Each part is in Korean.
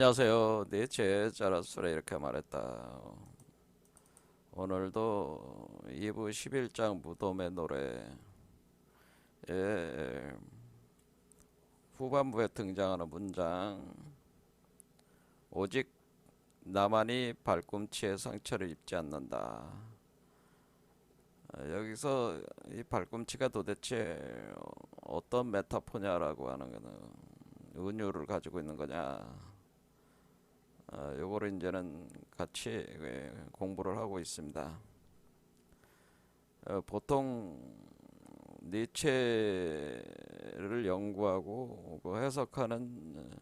안녕하세요. 니체 자라수라 이렇게 말했다. 오늘도 2부 11장 무덤의 노래의 후반부에 등장하는 문장, 오직 나만이 발꿈치에 상처를 입지 않는다. 여기서 이 발꿈치가 도대체 어떤 메타포냐라고 하는 거는 은유를 가지고 있는 거냐. 요거를 이제는 같이 공부를 하고 있습니다. 보통 니체를 연구하고 해석하는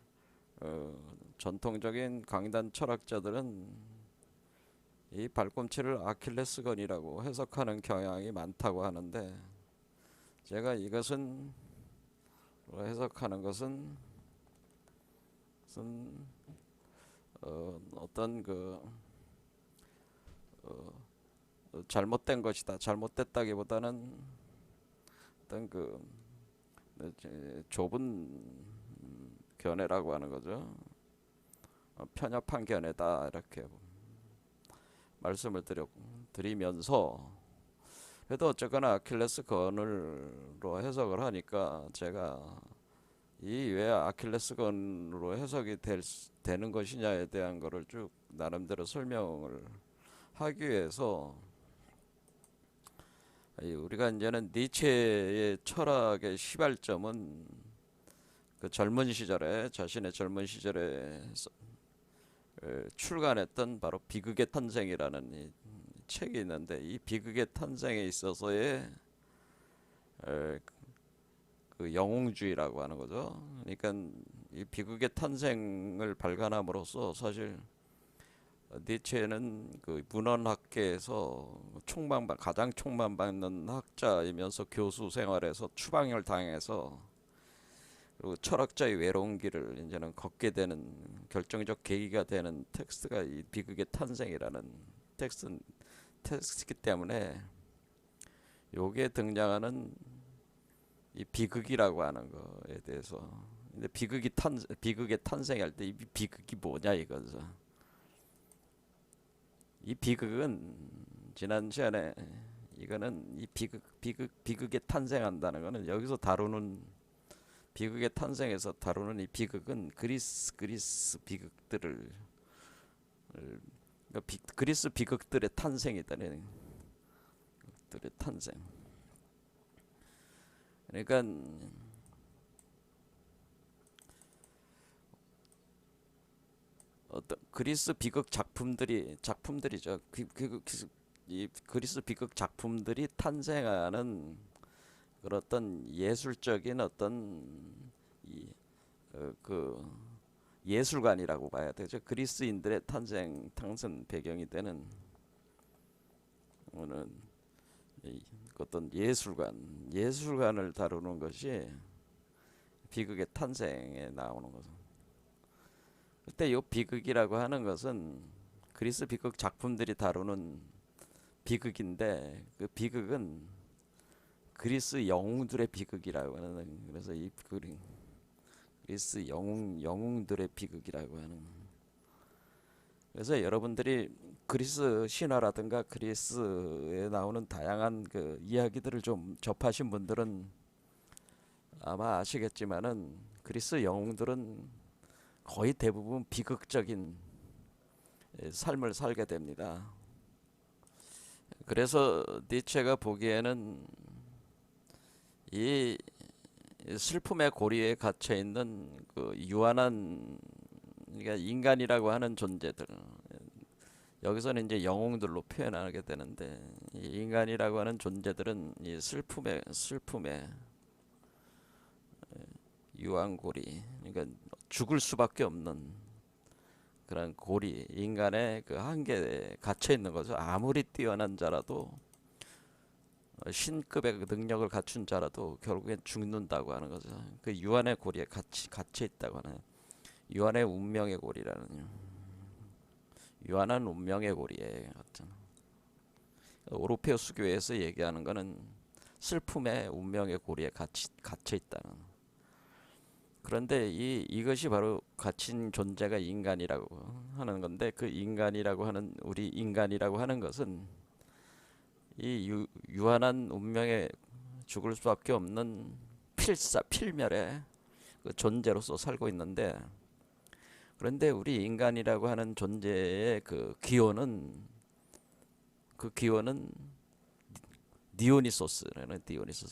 전통적인 강단 철학자들은 이 발꿈치를 아킬레스건이라고 해석하는 경향이 많다고 하는데, 제가 이것은 해석하는 것은 어떤 잘못된 것이다. 잘못됐다기보다는 어떤 좁은 견해라고 하는 거죠. 편협한 견해다 이렇게 말씀을 드리면서, 그래도 어쨌거나 아킬레스건으로 해석을 하니까 제가 이 왜 아킬레스건으로 해석이 되는 것이냐에 대한 거를 쭉 나름대로 설명을 하기 위해서, 우리가 이제는 니체의 철학의 시발점은 그 젊은 시절에, 자신의 젊은 시절에 출간했던 바로 비극의 탄생이라는 이 책이 있는데, 이 비극의 탄생에 있어서의 그 영웅주의라고 하는 거죠. 그러니까 이 비극의 탄생을 발간함으로써 사실 니체는 그 문헌학계에서 가장 총망받는 학자이면서 교수 생활에서 추방을 당해서, 그리고 철학자의 외로운 길을 이제는 걷게 되는 결정적 계기가 되는 텍스트가 이 비극의 탄생이라는 텍스트이기 때문에, 여기에 등장하는 이 비극이라고 하는 거에 대해서, 근데 비극의 탄생할 때 이 비극이 뭐냐 이거죠. 이 비극은 지난 시간에, 이거는 이 비극의 탄생한다는 거는 여기서 다루는, 비극의 탄생에서 다루는 이 비극은 그리스 비극들을, 그러니까 그리스 비극들의 탄생이다는, 들의 탄생. 그러니까 어떤 그리스 비극 작품들이죠. 이 그리스 비극 작품들이 탄생하는 그런 어떤 예술적인 어떤 이, 그 예술관이라고 봐야 되죠. 그리스인들의 탄생 배경이 되는 오는 이 어떤 예술관을 다루는 것이 비극의 탄생에 나오는 거죠. 그때 이 비극이라고 하는 것은 그리스 비극 작품들이 다루는 비극인데, 그 비극은 그리스 영웅들의 비극이라고 하는, 그래서 이 그리스 영웅들의 비극이라고 하는. 그래서 여러분들이 그리스 신화라든가 그리스에 나오는 다양한 그 이야기들을 좀 접하신 분들은 아마 아시겠지만은, 그리스 영웅들은 거의 대부분 비극적인 삶을 살게 됩니다. 그래서 니체가 보기에는 이 슬픔의 고리에 갇혀 있는 그 유한한, 그러니까 인간이라고 하는 존재들, 여기서는 이제 영웅들로 표현하게 되는데, 이 인간이라고 하는 존재들은 이 슬픔의 유한고리, 그러니까 죽을 수밖에 없는 그런 고리, 인간의 그 한계에 갇혀 있는 거죠. 아무리 뛰어난 자라도, 신급의 그 능력을 갖춘 자라도 결국엔 죽는다고 하는 거죠. 그 유한의 고리에 갇혀 있다고 하는, 유한의 운명의 고리라는, 유한한 운명의 고리에 같은. 오르페우스 교회에서 얘기하는 거는 슬픔의 운명의 고리에 갇혀 있다는. 그런데 이것이 바로 갇힌 존재가 인간이라고 하는 건데, 그 인간이라고 하는 우리 인간이라고 하는 것은 이 유한한 운명에 죽을 수밖에 없는 필멸의 그 존재로서 살고 있는데, 그런데 우리 인간이라고 하는 존재의 그 기원은 디오니소스,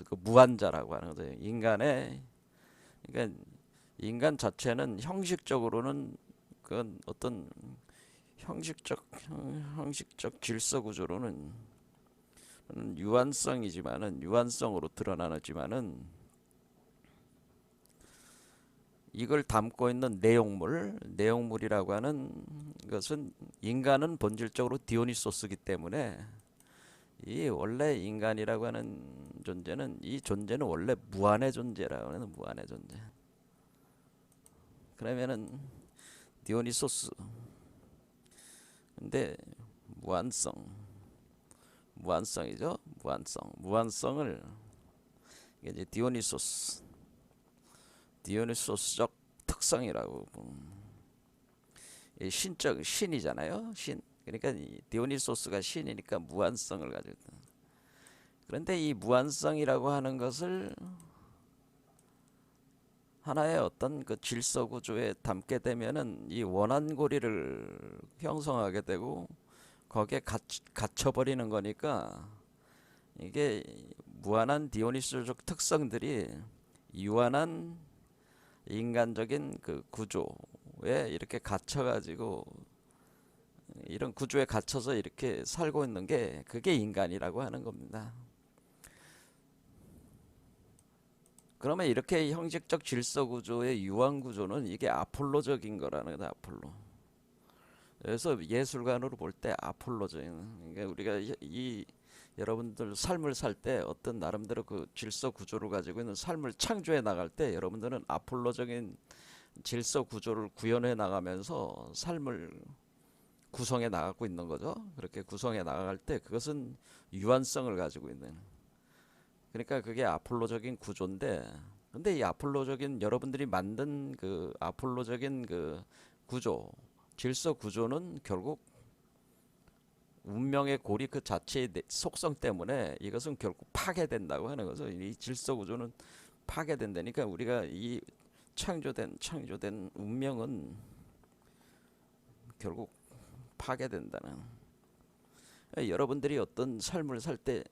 그 무한자라고 하는 거죠. 그러니까 인간 자체는 형식적으로는 그건 어떤 형식적 질서 구조로는 유한성으로 드러나지만은 이걸 담고 있는 내용물이라고 하는 것은, 인간은 본질적으로 디오니소스이기 때문에 이 원래 인간이라고 하는 이 존재는 원래 무한의 존재라고 하는, 무한의 존재. 그러면은 디오니소스, 근데 무한성이죠. 무한성을 이제 디오니소스적 특성이라고, 신이잖아요. 그러니까 이 디오니소스가 신이니까 무한성을 가지고 있다. 그런데 이 무한성이라고 하는 것을 하나의 어떤 그 질서 구조에 담게 되면은 이 원한고리를 형성하게 되고 거기에 갇혀버리는 거니까, 이게 무한한 디오니소적 특성들이 유한한 인간적인 그 구조에 이렇게 갇혀가지고, 이런 구조에 갇혀서 이렇게 살고 있는 게, 그게 인간이라고 하는 겁니다. 그러면 이렇게 형식적 질서 구조의 유한 구조는 이게 아폴로적인 거라는 거다. 아폴로. 그래서 예술관으로 볼 때 아폴로적인, 그러니까 우리가 여러분들 삶을 살 때 어떤 나름대로 그 질서 구조를 가지고 있는 삶을 창조해 나갈 때, 여러분들은 아폴로적인 질서 구조를 구현해 나가면서 삶을 구성해 나가고 있는 거죠. 그렇게 구성해 나갈 때 그것은 유한성을 가지고 있는, 그러니까 그게 아폴로적인 구조인데, 근데 이 아폴로적인, 여러분들이 만든 그 아폴로적인 그 구조, 질서 구조는 결국 운명의 고리 그 자체의 속성 때문에 이것은 결국 파괴된다고 하는 거죠. 이 질서 구조는 파괴된다니까, 우리가 이 창조된 운명은 결국 파괴된다는. 여러분들이 어떤 삶을 살 때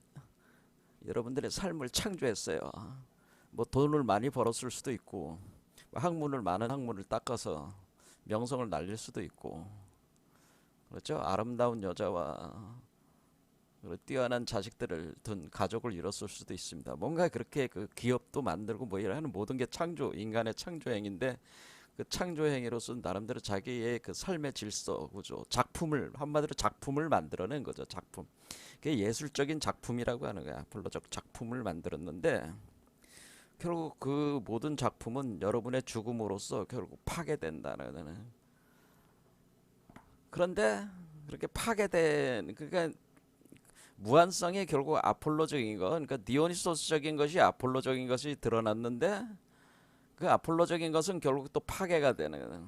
여러분들의 삶을 창조했어요. 뭐 돈을 많이 벌었을 수도 있고, 많은 학문을 닦아서 명성을 날릴 수도 있고, 그렇죠? 아름다운 여자와 뛰어난 자식들을 둔 가족을 이뤘을 수도 있습니다. 뭔가 그렇게 그 기업도 만들고 뭐 이런 모든 게 인간의 창조 행위인데, 그 창조 행위로서 나름대로 자기의 그 삶의 질서 구조, 한마디로 작품을 만들어낸 거죠. 작품. 그게 예술적인 작품이라고 하는 거야. 아폴로적 작품을 만들었는데, 결국 그 모든 작품은 여러분의 죽음으로써 결국 파괴된다는. 그런데 그렇게 그러니까 무한성이 결국 아폴로적인 거, 그러니까 디오니소스적인 것이 아폴로적인 것이 드러났는데, 그 아폴로적인 것은 결국 또 파괴가 되는.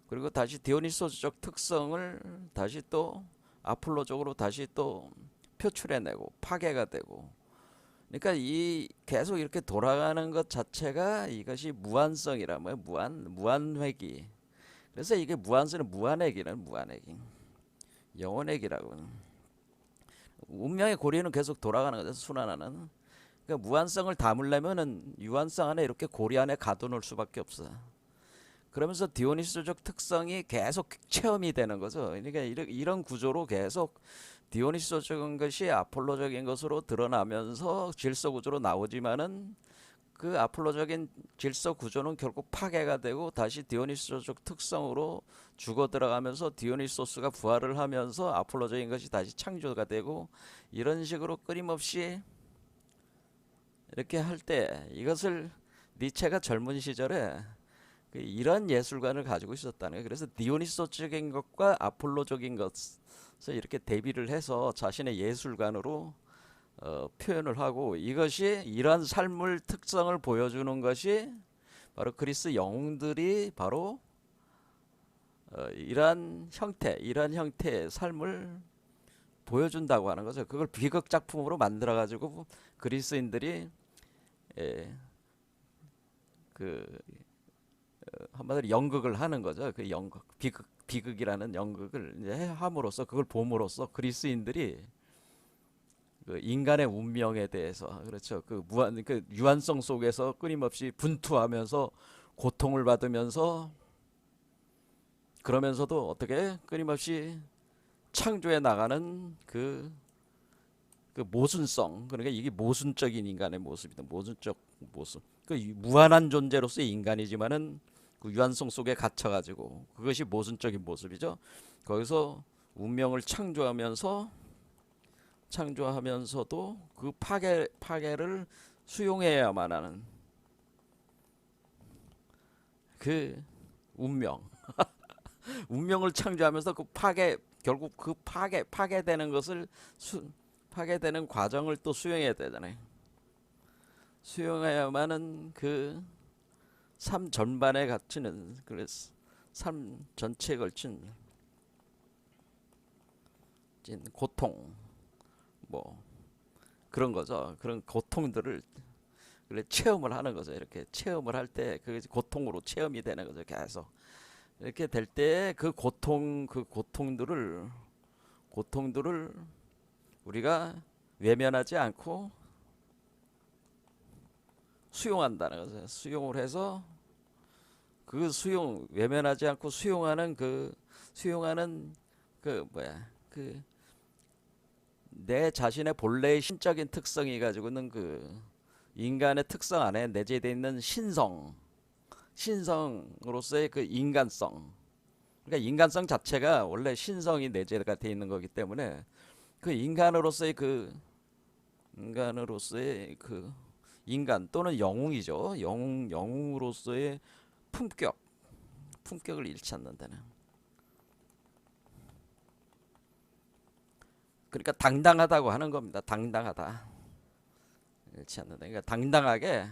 그리고 다시 디오니소스적 특성을 다시 또 아폴로적으로 다시 또 표출해내고 파괴가 되고, 그러니까 이 계속 이렇게 돌아가는 것 자체가, 이것이 무한성이라 뭐야, 무한회기. 그래서 이게 무한성은 무한회기, 영원회기라고. 운명의 고리는 계속 돌아가는 거죠. 순환하는. 그러니까 무한성을 담으려면은 유한성 안에 이렇게 고리 안에 가둬놓을 수밖에 없어. 그러면서 디오니소적 특성이 계속 체험이 되는 거죠. 그러니까 이런 구조로 계속 디오니소적인 것이 아폴로적인 것으로 드러나면서 질서 구조로 나오지만은, 그 아폴로적인 질서 구조는 결국 파괴가 되고 다시 디오니소적 특성으로 죽어 들어가면서 디오니소스가 부활을 하면서 아폴로적인 것이 다시 창조가 되고, 이런 식으로 끊임없이 이렇게 할 때, 이것을 니체가 젊은 시절에 이런 예술관을 가지고 있었다는 거예요. 그래서 디오니소적인 것과 아폴로적인 것을 이렇게 대비를 해서 자신의 예술관으로 표현을 하고, 이것이 이러한 삶의 특성을 보여주는 것이 바로 그리스 영웅들이 바로 이러한 형태의 삶을 보여준다고 하는 거죠. 그걸 비극 작품으로 만들어 가지고 그리스인들이 그 한마디로 연극을 하는 거죠. 그 연극, 비극이라는 연극을 이제 함으로써 그걸 봄으로써 그리스인들이 그 인간의 운명에 대해서 그렇죠. 그 유한성 속에서 끊임없이 분투하면서 고통을 받으면서 그러면서도 어떻게 끊임없이 창조해 나가는 그 모순성, 그러니까 이게 모순적인 인간의 모습이다. 모순적 모습. 그 무한한 존재로서의 인간이지만은 그 유한성 속에 갇혀가지고 그것이 모순적인 모습이죠. 거기서 운명을 창조하면서도 그 파괴를 수용해야만 하는 그 운명을 창조하면서 그 결국 그 파괴되는 것을 파괴되는 과정을 또 수용해야 되잖아요. 수용해야만은 그 삶 전반에 갇히는, 그래서 삶 전체에 걸친 고통, 뭐 그런 거죠. 그런 고통들을 그래 체험을 하는 거죠. 이렇게 체험을 할 때 그 고통으로 체험이 되는 거죠. 계속 이렇게 될 때 그 고통들을 우리가 외면하지 않고 수용한다는 거죠. 수용을 해서 외면하지 않고 수용하는 내 자신의 본래의 신적인 특성이 가지고는 그 인간의 특성 안에 내재되어 있는 신성으로서의 그 인간성. 그러니까 인간성 자체가 원래 신성이 내재가 되어 있는 거기 때문에 그 인간으로서의 인간 또는 영웅이죠. 영웅으로서의 품격을 잃지 않는다는. 그러니까 당당하다고 하는 겁니다. 당당하다. 잃지 않는다. 그러니까 당당하게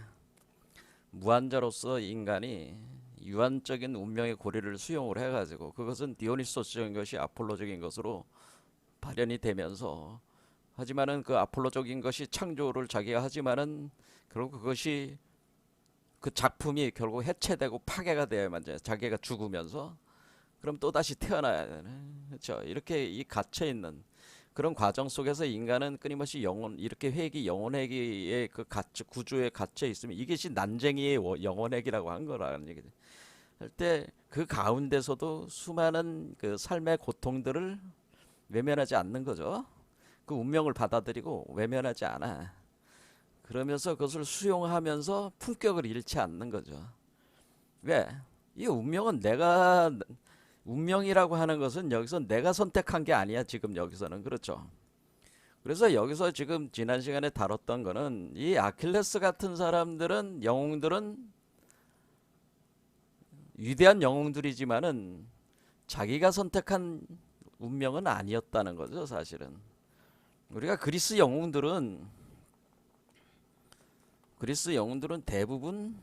무한자로서 인간이 유한적인 운명의 고리를 수용을 해가지고 그것은 디오니소스적인 것이 아폴로적인 것으로 발현이 되면서 하지만은 그 아폴로적인 것이 창조를 자기가 하지만은 결국 그것이 그 작품이 결국 해체되고 파괴가 되어야만 자기가 죽으면서 그럼 또 다시 태어나야 되는 그렇죠. 이렇게 이 갇혀 있는 그런 과정 속에서 인간은 끊임없이 이렇게 영혼회귀의 그 구조에 갇혀 있으면 이것이 난쟁이의 영혼회귀라고 한 거라는 얘기죠. 할 때 그 가운데서도 수많은 그 삶의 고통들을 외면하지 않는 거죠. 그 운명을 받아들이고 외면하지 않아. 그러면서 그것을 수용하면서 품격을 잃지 않는 거죠. 왜? 이 운명이라고 하는 것은 여기서 내가 선택한 게 아니야. 지금 여기서는 그렇죠. 그래서 여기서 지금 지난 시간에 다뤘던 거는 이 아킬레스 같은 영웅들은 위대한 영웅들이지만은 자기가 선택한 운명은 아니었다는 거죠. 사실은 우리가 그리스 영웅들은 대부분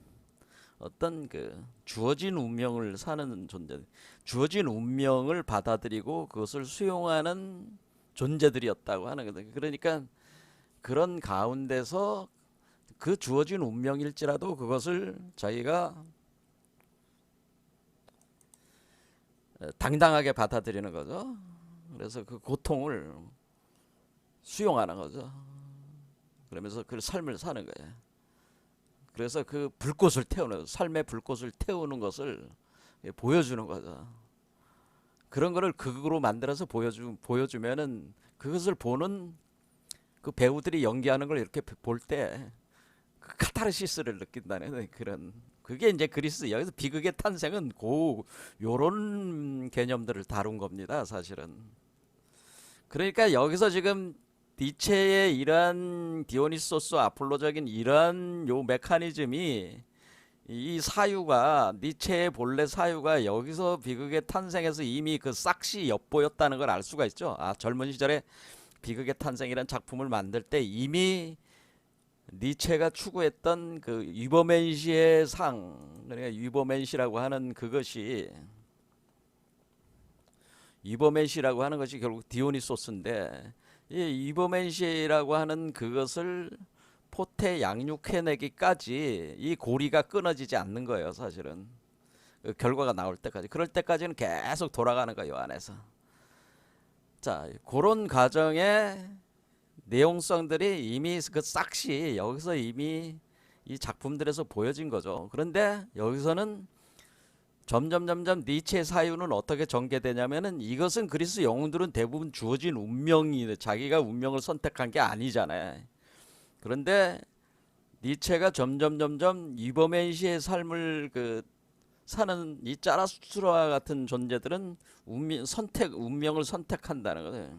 어떤 그 주어진 운명을 사는 존재, 주어진 운명을 받아들이고 그것을 수용하는 존재들이었다고 하는 거죠. 그러니까 그런 가운데서 그 주어진 운명일지라도 그것을 자기가 당당하게 받아들이는 거죠. 그래서 그 고통을 수용하는 거죠. 그러면서 그 삶을 사는 거예요. 그래서 그 삶의 불꽃을 태우는 것을 보여주는 거죠. 그런 거를 극으로 만들어서 보여주면은 그것을 보는 그 배우들이 연기하는 걸 이렇게 볼 때 그 카타르시스를 느낀다는 그런 그게 이제 여기서 비극의 탄생은 요런 개념들을 다룬 겁니다. 사실은. 그러니까 여기서 지금 니체의 이러한 디오니소스 아폴로적인 이러한 요 메커니즘이 이 사유가 니체의 본래 사유가 여기서 비극의 탄생에서 이미 그 싹시 엿보였다는 걸 알 수가 있죠. 젊은 시절에 비극의 탄생이라는 작품을 만들 때 이미 니체가 추구했던 그 위버맨시의 상, 그러니까 위버맨시라고 하는 그것이 위버맨시라고 하는 것이 결국 디오니소스인데, 이 위버맨시라고 하는 그것을 포테 양육해내기까지 이 고리가 끊어지지 않는 거예요, 사실은. 그 결과가 나올 때까지. 그럴 때까지는 계속 돌아가는 거예요, 안에서. 자, 그런 과정의 내용성들이 이미 그 싹시 여기서 이미 이 작품들에서 보여진 거죠. 그런데 여기서는 점점 니체의 사유는 어떻게 전개되냐면은, 이것은 그리스 영웅들은 대부분 주어진 운명이, 자기가 운명을 선택한 게 아니잖아요. 그런데 니체가 점점 이버맨시의 삶을 그 사는 이 짜라수트라 같은 존재들은 운명을 선택한다는 거예요.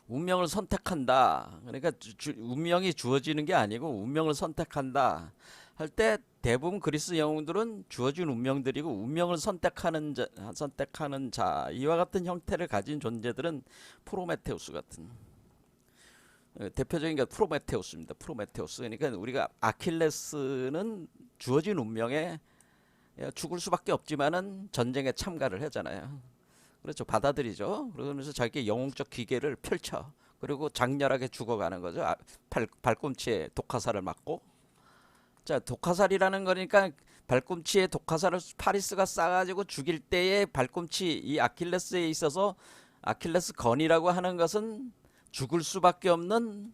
운명을 선택한다. 그러니까 운명이 주어지는 게 아니고 운명을 선택한다 할 때, 대부분 그리스 영웅들은 주어진 운명들이고, 운명을 선택하는 자, 이와 같은 형태를 가진 존재들은 프로메테우스 같은, 대표적인 게 프로메테우스입니다. 프로메테우스. 그러니까 우리가 아킬레스는 주어진 운명에 죽을 수밖에 없지만은 전쟁에 참가를 하잖아요. 그렇죠. 받아들이죠. 그러면서 자기의 영웅적 기계를 펼쳐. 그리고 장렬하게 죽어가는 거죠. 발꿈치에 독화살을 맞고. 자, 독화살이라는 거니까 발꿈치에 독화살을 파리스가 쏴가지고 죽일 때의 발꿈치, 이 아킬레스에 있어서 아킬레스 건이라고 하는 것은 죽을 수밖에 없는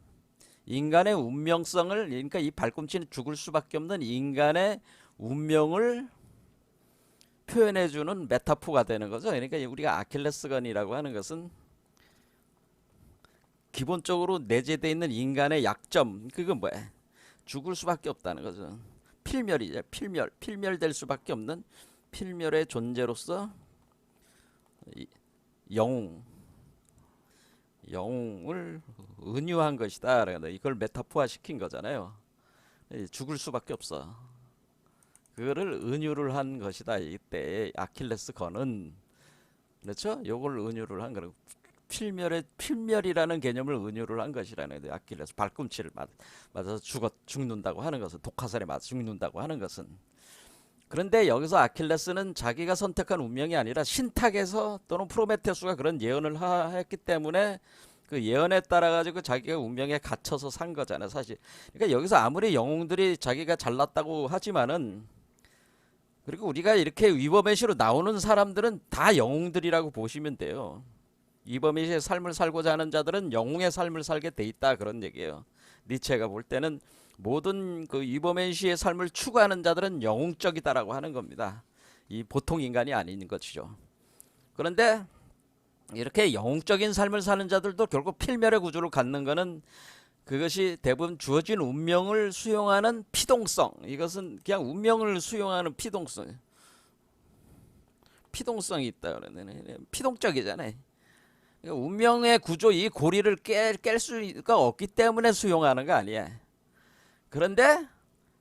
인간의 운명성을, 그러니까 이 발꿈치는 죽을 수밖에 없는 인간의 운명을 표현해주는 메타포가 되는 거죠. 그러니까 우리가 아킬레스건이라고 하는 것은 기본적으로 내재되어 있는 인간의 약점, 그건 뭐야? 죽을 수밖에 없다는 거죠. 필멸이죠. 필멸될 수밖에 없는 필멸의 존재로서 영웅을 은유한 것이다. 이걸 메타포화 시킨 거잖아요. 죽을 수밖에 없어. 그거를 은유를 한 것이다. 이때 아킬레스 건은, 그렇죠? 요걸 은유를 한 거라고. 필멸이라는 개념을 은유를 한 것이라는 거예요. 아킬레스 발꿈치를 맞아서 죽는다고 하는 것은, 독화살에 맞아 죽는다고 하는 것은. 그런데 여기서 아킬레스는 자기가 선택한 운명이 아니라 신탁에서 또는 프로메테우스가 그런 예언을 했기 때문에 그 예언에 따라 가지고 자기가 운명에 갇혀서 산 거잖아요, 사실. 그러니까 여기서 아무리 영웅들이 자기가 잘났다고 하지만은, 그리고 우리가 이렇게 위버맨시로 나오는 사람들은 다 영웅들이라고 보시면 돼요. 위버맨시의 삶을 살고자 하는 자들은 영웅의 삶을 살게 돼 있다, 그런 얘기예요. 니체가 볼 때는 모든 그 위버맨시의 삶을 추구하는 자들은 영웅적이다라고 하는 겁니다. 이 보통 인간이 아닌 것이죠. 그런데 이렇게 영웅적인 삶을 사는 자들도 결국 필멸의 구조를 갖는 것은, 그것이 대부분 주어진 운명을 수용하는 피동성, 이것은 그냥 운명을 수용하는 피동성이 있다. 피동적이잖아요. 그러니까 운명의 구조, 이 고리를 깰 수가 없기 때문에 수용하는 거 아니야. 그런데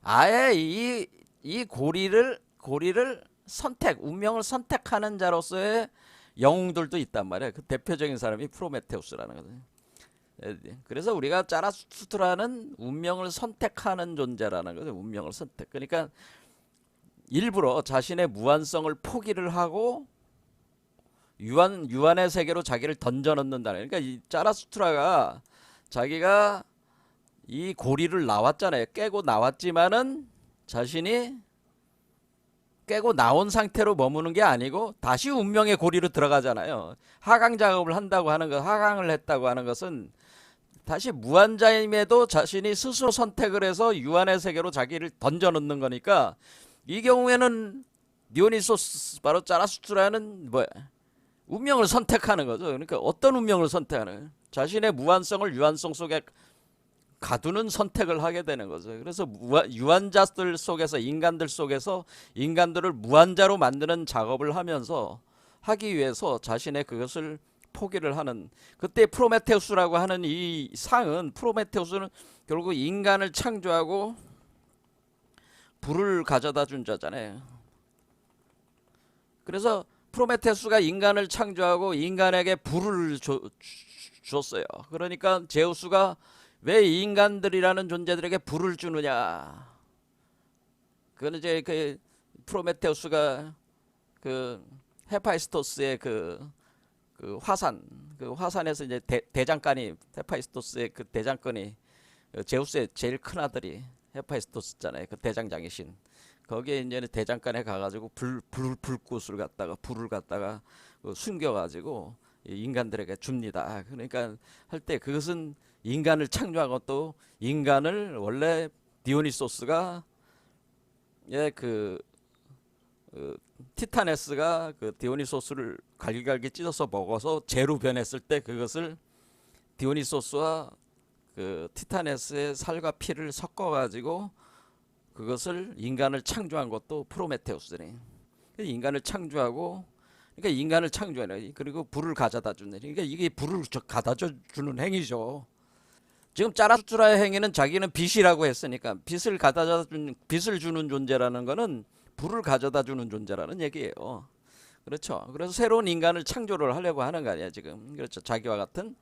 아예 이 고리를 운명을 선택하는 자로서의 영웅들도 있단 말이야. 그 대표적인 사람이 프로메테우스라는 거거든요. 그래서 우리가 짜라수트라는 운명을 선택하는 존재라는 거죠. 운명을 선택. 그러니까 일부러 자신의 무한성을 포기를 하고 유한의 세계로 자기를 던져넣는다는. 그러니까 이 짜라수트라가 자기가 이 고리를 나왔잖아요. 깨고 나왔지만은 자신이 깨고 나온 상태로 머무는 게 아니고 다시 운명의 고리로 들어가잖아요. 하강 작업을 한다고 하는 것, 하강을 했다고 하는 것은 다시 무한자임에도 자신이 스스로 선택을 해서 유한의 세계로 자기를 던져넣는 거니까, 이 경우에는 디오니소스, 바로 짜라수트라는 뭐야? 운명을 선택하는 거죠. 그러니까 어떤 운명을 선택하는 거예요? 자신의 무한성을 유한성 속에 가두는 선택을 하게 되는 거죠. 그래서 유한자들 속에서, 인간들 속에서 인간들을 무한자로 만드는 작업을 하면서 하기 위해서 자신의 그것을 포기를 하는, 그때 프로메테우스라고 하는 이 상은, 프로메테우스는 결국 인간을 창조하고 불을 가져다 준 자잖아요. 그래서 프로메테우스가 인간을 창조하고 인간에게 불을 줬어요. 그러니까 제우스가 왜 인간들이라는 존재들에게 불을 주느냐? 그건 이제 그 프로메테우스가 그 헤파이스토스의 그 화산, 그 화산에서 이제 대장간이 헤파이스토스의 그 대장간이 제우스의 제일 큰 아들이 헤파이스토스잖아요. 그 대장장이신. 거기에 이제 대장간에 가가지고 불꽃을 갖다가 불을 갖다가 숨겨가지고 인간들에게 줍니다. 그러니까 할 때 그것은 인간을 창조하고 또 인간을 원래 디오니소스가 예그 티타네스가 그 디오니소스를 갈기갈기 찢어서 먹어서 재로 변했을 때 그것을 디오니소스와 그 티타네스의 살과 피를 섞어가지고 그것을 인간을 창조한 것도 프로메테우스네. 인간을 창조하고 그러니까 인간을 창조하네. 그리고 불을 가져다 주네. 그러니까 이게 불을 가져다 주는 행위죠. 지금 짜라수트라의 행위는 자기는 빛이라고 했으니까 빛을 주는 존재라는 거는 불을 가져다 주는 존재라는 얘기예요. 그렇죠. 그래서 새로운 인간을 창조를 하려고 하는 거 아니야 지금. 그렇죠. 자기와 같은.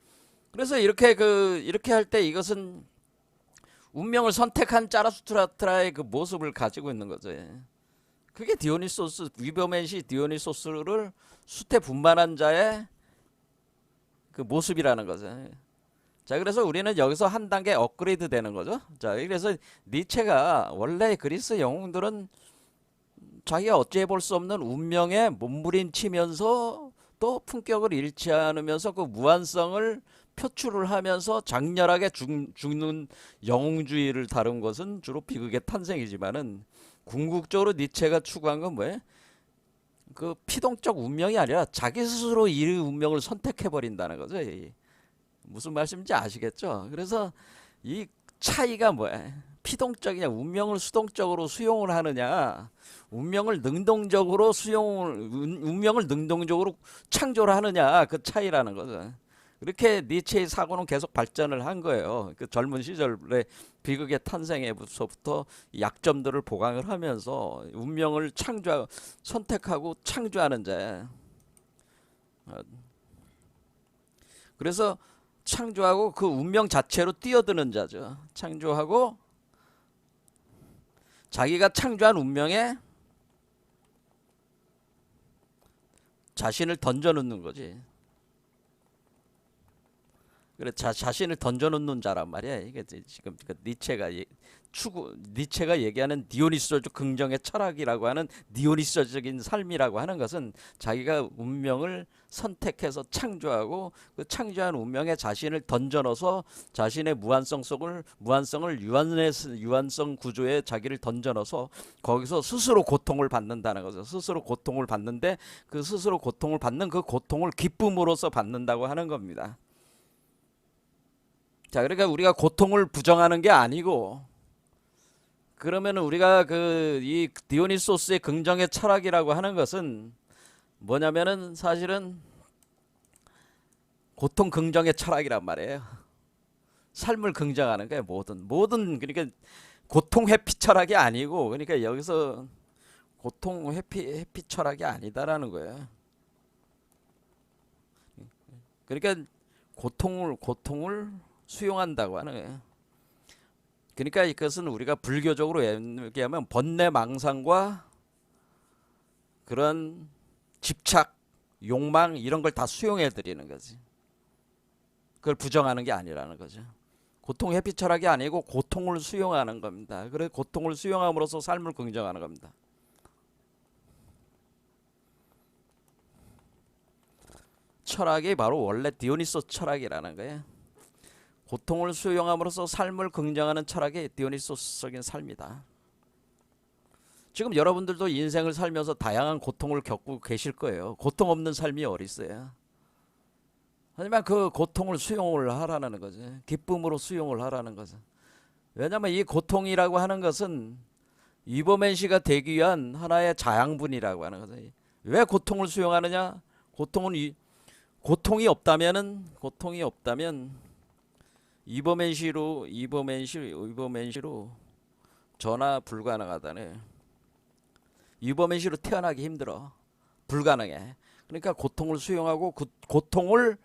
그래서 이렇게 할 때 이것은 운명을 선택한 짜라수트라의 그 모습을 가지고 있는 거죠. 그게 디오니소스 위버맨시 디오니소스를 수태 분만한 자의 그 모습이라는 거죠. 자, 그래서 우리는 여기서 한 단계 업그레이드 되는 거죠. 자, 그래서 니체가 원래 그리스 영웅들은 자기가 어찌해 볼 수 없는 운명에 몸부림치면서 또 품격을 잃지 않으면서 그 무한성을 표출을 하면서 장렬하게 죽는 영웅주의를 다룬 것은 주로 비극의 탄생이지만은 궁극적으로 니체가 추구한 건 뭐예요? 그 피동적 운명이 아니라 자기 스스로 이 운명을 선택해 버린다는 거죠. 무슨 말씀인지 아시겠죠? 그래서 이 차이가 뭐야? 피동적이냐, 운명을 수동적으로 수용을 하느냐, 운명을 능동적으로 창조를 하느냐, 그 차이라는 거죠. 그렇게 니체의 사고는 계속 발전을 한 거예요. 그 젊은 시절에 비극의 탄생에서부터 약점들을 보강을 하면서 운명을 선택하고 창조하는 자. 그래서 창조하고 그 운명 자체로 뛰어드는 자죠. 창조하고 자기가 창조한 운명에 자신을 던져놓는 거지. 그래 자신을 던져놓는 자란 말이야. 이게 지금 그 니체가 얘기하는 디오니소적 긍정의 철학이라고 하는 디오니소적인 삶이라고 하는 것은 자기가 운명을 선택해서 창조하고 그 창조한 운명에 자신을 던져넣어서 자신의 무한성을 유한성 구조에 자기를 던져넣어서 거기서 스스로 고통을 받는다는 거죠. 스스로 고통을 받는데 그 스스로 고통을 받는 그 고통을 기쁨으로써 받는다고 하는 겁니다. 자, 그러니까 우리가 고통을 부정하는 게 아니고 그러면 우리가 이 디오니소스의 긍정의 철학이라고 하는 것은 뭐냐면은 사실은 고통 긍정의 철학이란 말이에요. 삶을 긍정하는 거예요. 모든 그러니까 고통 회피 철학이 아니고 그러니까 여기서 고통 회피 철학이 아니다라는 거예요. 그러니까 고통을 수용한다고 하는 거예요. 그러니까 이것은 우리가 불교적으로 얘기하면 번뇌망상과 그런 집착, 욕망 이런 걸 다 수용해 드리는 거지. 그걸 부정하는 게 아니라는 거죠. 고통 회피 철학이 아니고 고통을 수용하는 겁니다. 그래서 고통을 수용함으로써 삶을 긍정하는 겁니다. 철학이 바로 원래 디오니소스 철학이라는 거예요. 고통을 수용함으로써 삶을 긍정하는 철학이 디오니소스적인 삶이다. 지금 여러분들도 인생을 살면서 다양한 고통을 겪고 계실 거예요. 고통 없는 삶이 어디 있어요? 하지만 그 고통을 수용을 하라는 거죠. 기쁨으로 수용을 하라는 거죠. 왜냐하면 이 고통이라고 하는 것은 이버맨시가 되기 위한 하나의 자양분이라고 하는 거죠. 왜 고통을 수용하느냐? 고통이 없다면 이버맨시로 전화 불가능하다네. 이버맨시로 태어나기 힘들어. 불가능해. 그러니까 고통을 수용하고 그 고통을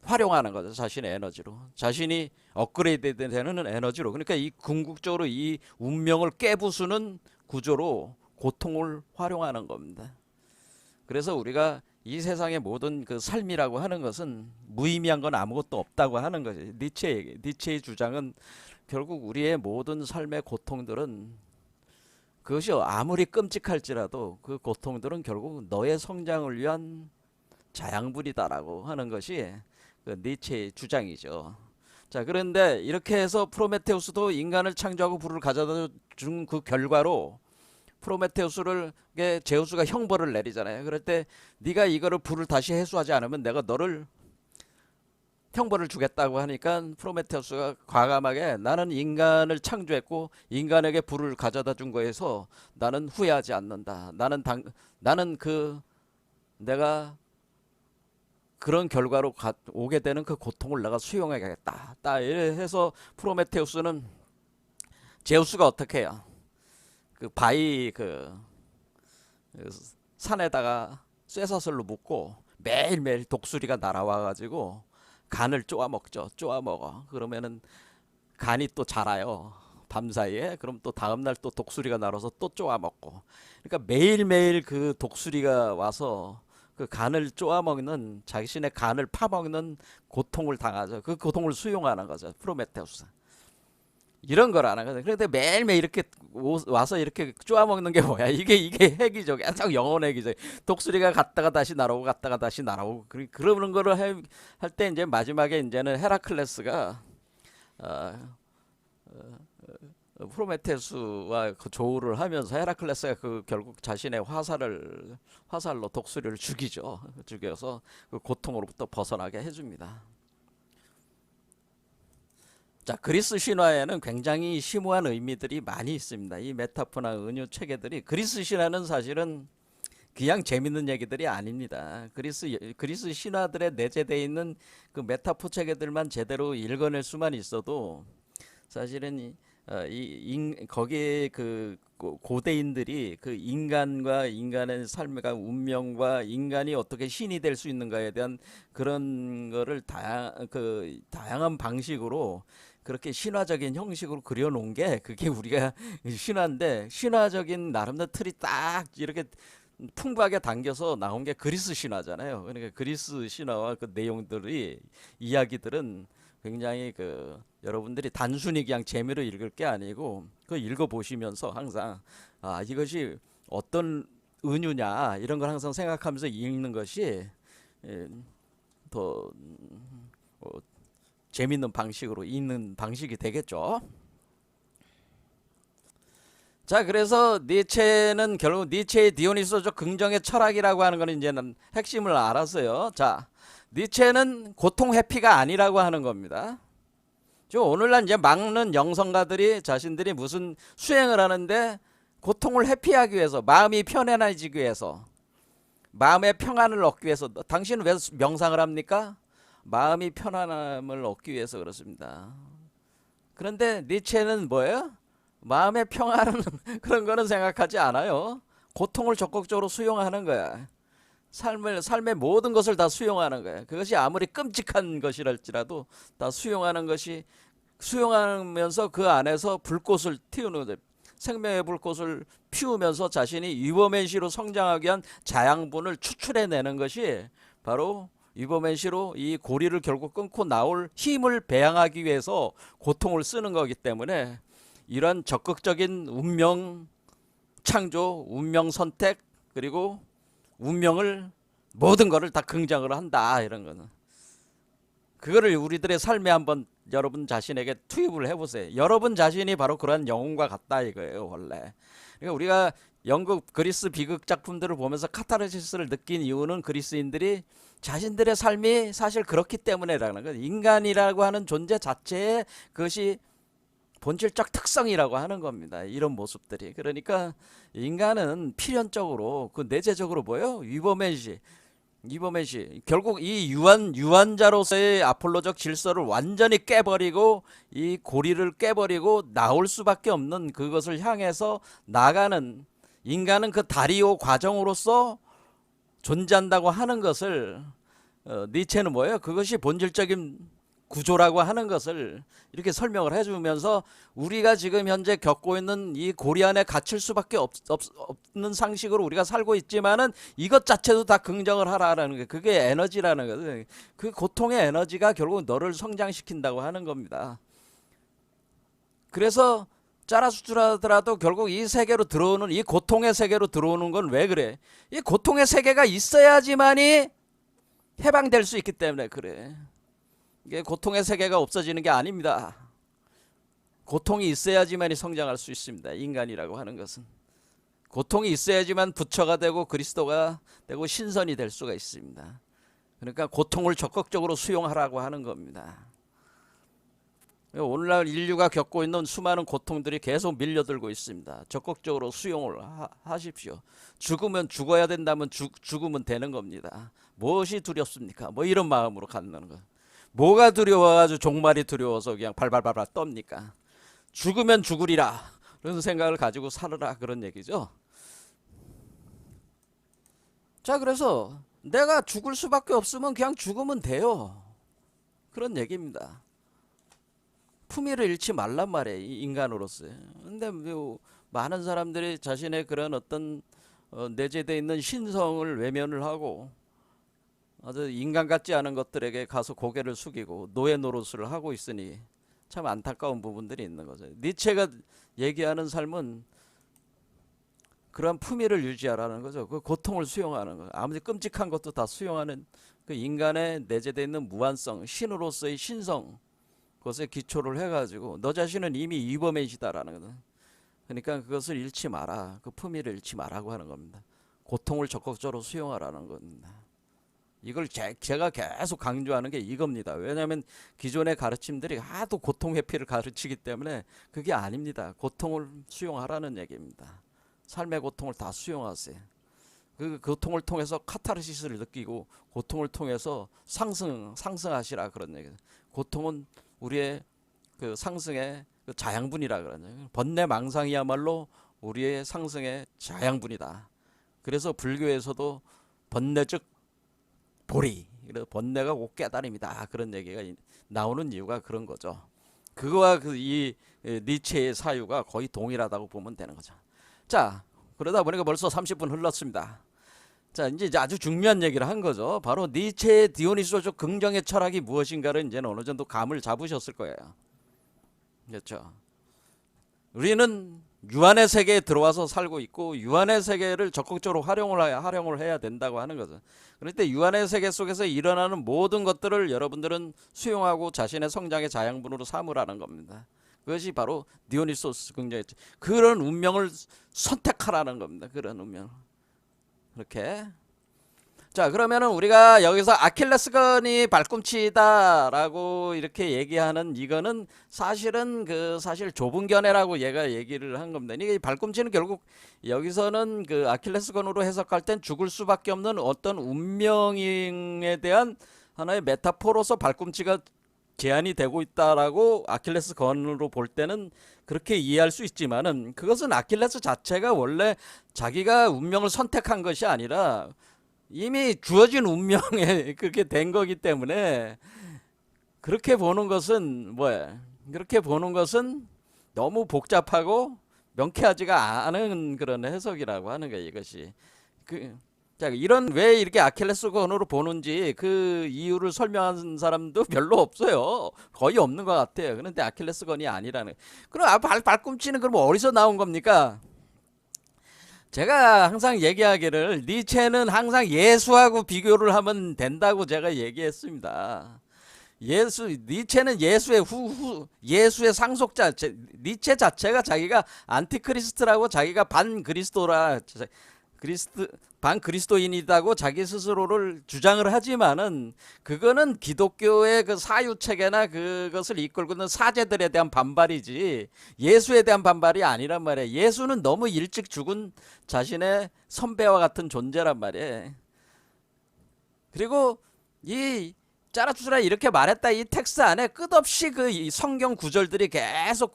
활용하는 거죠. 자신의 에너지로. 자신이 업그레이드 되는 에너지로. 그러니까 이 궁극적으로 이 운명을 깨부수는 구조로 고통을 활용하는 겁니다. 그래서 우리가 이 세상의 모든 그 삶이라고 하는 것은 무의미한 건 아무것도 없다고 하는 거죠. 니체의 주장은 결국 우리의 모든 삶의 고통들은 그것이 아무리 끔찍할지라도 그 고통들은 결국 너의 성장을 위한 자양분이다라고 하는 것이 그 니체의 주장이죠. 자, 그런데 이렇게 해서 프로메테우스도 인간을 창조하고 불을 가져다 준 그 결과로 프로메테우스를 제우스가 형벌을 내리잖아요. 그럴 때 네가 이거를 불을 다시 해소하지 않으면 내가 너를 형벌을 주겠다고 하니까 프로메테우스가 과감하게 나는 인간을 창조했고 인간에게 불을 가져다 준 거에서 나는 후회하지 않는다. 나는 내가 그런 결과로 오게 되는 그 고통을 내가 수용하겠다. 딱 해서 프로메테우스는 제우스가 어떻게 해요? 그 바위 산에다가 쇠사슬로 묶고 매일매일 독수리가 날아와 가지고 간을 쪼아 먹죠. 쪼아 먹어. 그러면은 간이 또 자라요. 밤사이에. 그럼 또 다음날 또 독수리가 날아서 또 쪼아 먹고. 그러니까 매일매일 그 독수리가 와서 그 간을 쪼아 먹는, 자신의 간을 파먹는 고통을 당하죠. 그 고통을 수용하는 거죠. 프로메테우스. 이런 거라는 거죠. 그런데 매일매일 이렇게 와서 이렇게 쪼아먹는 게 뭐야? 이게 핵이죠. 계속 영혼 핵이죠. 독수리가 갔다가 다시 날아오고 갔다가 다시 날아오고 그러는 거를 할 때 이제 마지막에 이제는 헤라클레스가 프로메테우스와 그 조우를 하면서 헤라클레스가 그 결국 자신의 화살로 독수리를 죽이죠. 죽여서 그 고통으로부터 벗어나게 해줍니다. 자, 그리스 신화에는 굉장히 심오한 의미들이 많이 있습니다. 이 메타포나 은유 체계들이 그리스 신화는 사실은 그냥 재밌는 얘기들이 아닙니다. 그리스 신화들에 내재되어 있는 그 메타포 체계들만 제대로 읽어낼 수만 있어도 사실은 거기에 그 고대인들이 그 인간과 인간의 삶과 운명과 인간이 어떻게 신이 될 수 있는가에 대한 그런 거를 다양한 방식으로 그렇게 신화적인 형식으로 그려놓은 게 그게 우리가 신화인데, 신화적인 나름대로 틀이 딱 이렇게 풍부하게 당겨서 나온 게 그리스 신화잖아요. 그러니까 그리스 신화와 그 내용들이 이야기들은 굉장히 여러분들이 단순히 그냥 재미로 읽을 게 아니고 그 읽어보시면서 항상 이것이 어떤 은유냐 이런 걸 항상 생각하면서 읽는 것이 더 재밌는 방식으로 읽는 방식이 되겠죠. 자, 그래서 니체는 결국 니체의 디오니소적 긍정의 철학이라고 하는 거는 이제는 핵심을 알았어요. 자, 니체는 고통 회피가 아니라고 하는 겁니다. 오늘날 이제 많은 영성가들이 자신들이 무슨 수행을 하는데 고통을 회피하기 위해서, 마음이 편안해지기 위해서, 마음의 평안을 얻기 위해서. 당신은 왜 명상을 합니까? 마음이 편안함을 얻기 위해서 그렇습니다. 그런데 니체는 뭐예요? 마음의 평안은 그런 거는 생각하지 않아요. 고통을 적극적으로 수용하는 거야. 삶의 모든 것을 다 수용하는 거야. 그것이 아무리 끔찍한 것이랄지라도 다 수용하면서 그 안에서 불꽃을 틔우는 거죠. 생명의 불꽃을 피우면서 자신이 위버맨시로 성장하기 위한 자양분을 추출해내는 것이 바로 위버맨시로 이 고리를 결국 끊고 나올 힘을 배양하기 위해서 고통을 쓰는 거기 때문에 이런 적극적인 운명 창조, 운명 선택, 그리고 운명을 모든 것을 다 긍정을 한다, 이런 거는. 그거를 우리들의 삶에 한번 여러분 자신에게 투입을 해보세요. 여러분 자신이 바로 그러한 영혼과 같다 이거예요, 원래. 그러니까 우리가 영국, 그리스 비극 작품들을 보면서 카타르시스를 느낀 이유는 그리스인들이 자신들의 삶이 사실 그렇기 때문에라는 거예요. 인간이라고 하는 존재 자체의 그것이 본질적 특성이라고 하는 겁니다. 이런 모습들이. 그러니까 인간은 필연적으로 그 내재적으로 뭐예요? 위버맨시. 결국 이 유한자로서의 아폴로적 질서를 완전히 깨버리고 이 고리를 깨버리고 나올 수밖에 없는 그것을 향해서 나가는, 인간은 그 다리오 과정으로서 존재한다고 하는 것을 니체는 뭐예요? 그것이 본질적인 구조라고 하는 것을 이렇게 설명을 해주면서 우리가 지금 현재 겪고 있는 이 고리 안에 갇힐 수밖에 없는 상식으로 우리가 살고 있지만은 이것 자체도 다 긍정을 하라는 게 그게 에너지라는 거예요. 그 고통의 에너지가 결국 너를 성장시킨다고 하는 겁니다. 그래서 짜라수라더라도 결국 이 세계로 들어오는 이 고통의 세계로 들어오는 건 왜 그래? 이 고통의 세계가 있어야지만이 해방될 수 있기 때문에 그래. 이게 고통의 세계가 없어지는 게 아닙니다. 고통이 있어야지만이 성장할 수 있습니다. 인간이라고 하는 것은 고통이 있어야지만 부처가 되고 그리스도가 되고 신선이 될 수가 있습니다. 그러니까 고통을 적극적으로 수용하라고 하는 겁니다. 오늘날 인류가 겪고 있는 수많은 고통들이 계속 밀려들고 있습니다. 적극적으로 수용을 하십시오. 죽으면 죽어야 된다면 죽으면 되는 겁니다. 무엇이 두렵습니까? 뭐 이런 마음으로 갖는 거. 뭐가 두려워가지고 종말이 두려워서 그냥 발발발발 떱니까? 죽으면 죽으리라 그런 생각을 가지고 살으라 그런 얘기죠. 자, 그래서 내가 죽을 수밖에 없으면 그냥 죽으면 돼요. 그런 얘기입니다. 품위를 잃지 말란 말이에요. 인간으로서. 근데 많은 사람들이 자신의 그런 어떤 내재되어 있는 신성을 외면을 하고 아주 인간 같지 않은 것들에게 가서 고개를 숙이고 노예 노릇을 하고 있으니 참 안타까운 부분들이 있는 거죠. 니체가 얘기하는 삶은 그런 품위를 유지하라는 거죠. 그 고통을 수용하는 거. 아무리 끔찍한 것도 다 수용하는 그 인간의 내재되어 있는 무한성, 신으로서의 신성, 그것에 기초를 해가지고 너 자신은 이미 이범해지다라는 거죠. 그러니까 그것을 잃지 마라. 그 품위를 잃지 마라고 하는 겁니다. 고통을 적극적으로 수용하라는 겁니다. 이걸 제가 계속 강조하는 게 이겁니다. 왜냐하면 기존의 가르침들이 하도 고통 회피를 가르치기 때문에 그게 아닙니다. 고통을 수용하라는 얘기입니다. 삶의 고통을 다 수용하세요. 그 고통을 통해서 카타르시스를 느끼고 고통을 통해서 상승하시라 그런 얘기예요. 고통은 우리의 그 상승의 그 자양분이라 그러죠. 번뇌 망상이야말로 우리의 상승의 자양분이다. 그래서 불교에서도 번뇌 즉 보리, 번뇌가 곧 깨달음이다. 그런 얘기가 나오는 이유가 그런 거죠. 그거와 이 니체의 사유가 거의 동일하다고 보면 되는 거죠. 자, 그러다 보니까 벌써 30분 흘렀습니다. 자, 이제 아주 중요한 얘기를 한 거죠. 바로 니체의 디오니소적 긍정의 철학이 무엇인가를 이제는 어느 정도 감을 잡으셨을 거예요. 그렇죠. 우리는 유한의 세계에 들어와서 살고 있고 유한의 세계를 적극적으로 활용을 해야 된다고 하는 거죠. 그런데 유한의 세계 속에서 일어나는 모든 것들을 여러분들은 수용하고 자신의 성장의 자양분으로 삼으라는 겁니다. 그것이 바로 디오니소스 긍정의 그런 운명을 선택하라는 겁니다. 그런 운명. 이렇게. 자, 그러면은 우리가 여기서 아킬레스건이 발꿈치다라고 이렇게 얘기하는 이거는 사실은 사실 좁은 견해라고 얘가 얘기를 한 겁니다. 이게 발꿈치는 결국 여기서는 그 아킬레스건으로 해석할 땐 죽을 수밖에 없는 어떤 운명에 대한 하나의 메타포로서 발꿈치가 제한이 되고 있다라고 아킬레스건으로 볼 때는 그렇게 이해할 수 있지만은 그것은 아킬레스 자체가 원래 자기가 운명을 선택한 것이 아니라 이미 주어진 운명에 그렇게 된 거기 때문에 그렇게 보는 것은 뭐야? 그렇게 보는 것은 너무 복잡하고 명쾌하지가 않은 그런 해석이라고 하는 거예요. 이것이 자, 왜 이렇게 아킬레스건으로 보는지 그 이유를 설명한 사람도 별로 없어요. 거의 없는 것 같아요. 그런데 아킬레스건이 아니라는. 그럼 발꿈치는 그럼 어디서 나온 겁니까? 제가 항상 얘기하기를 니체는 항상 예수하고 비교를 하면 된다고 제가 얘기했습니다. 니체는 예수의 상속자, 니체 자체가 자기가 안티크리스트라고 자기가 반그리스도인이라고 자기 스스로를 주장을 하지만은 그거는 기독교의 그 사유 체계나 그것을 이끌고 있는 사제들에 대한 반발이지 예수에 대한 반발이 아니란 말이에요. 예수는 너무 일찍 죽은 자신의 선배와 같은 존재란 말이에요. 그리고 이 짜라투스라 이렇게 말했다 이 텍스트 안에 끝없이 이 성경 구절들이 계속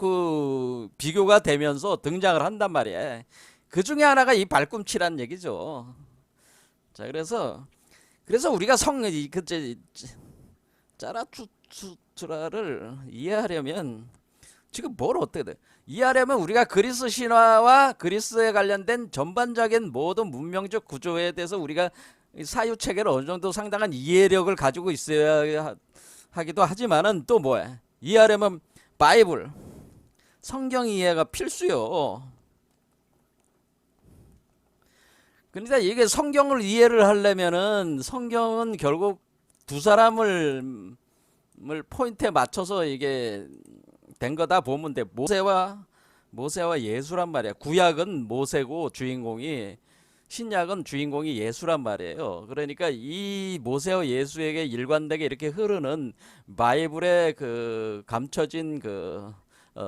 비교가 되면서 등장을 한단 말이에요. 그 중에 하나가 이 발꿈치란 얘기죠. 자, 그래서 그래서 우리가 자라투스트라를 이해하려면 지금 뭘 어떻게 돼? 이해하려면 우리가 그리스 신화와 그리스에 관련된 전반적인 모든 문명적 구조에 대해서 우리가 사유 체계를 어느 정도 상당한 이해력을 가지고 있어야 하기도 하지만은 또 뭐야? 이해하려면 바이블, 성경 이해가 필수요. 그러니까 이게 성경을 이해를 하려면은 성경은 결국 두 사람을 포인트에 맞춰서 이게 된 거다 보면 돼. 모세와 예수란 말이야. 구약은 모세고 주인공이, 신약은 주인공이 예수란 말이에요. 그러니까 이 모세와 예수에게 일관되게 이렇게 흐르는 바이블의 그 감춰진 그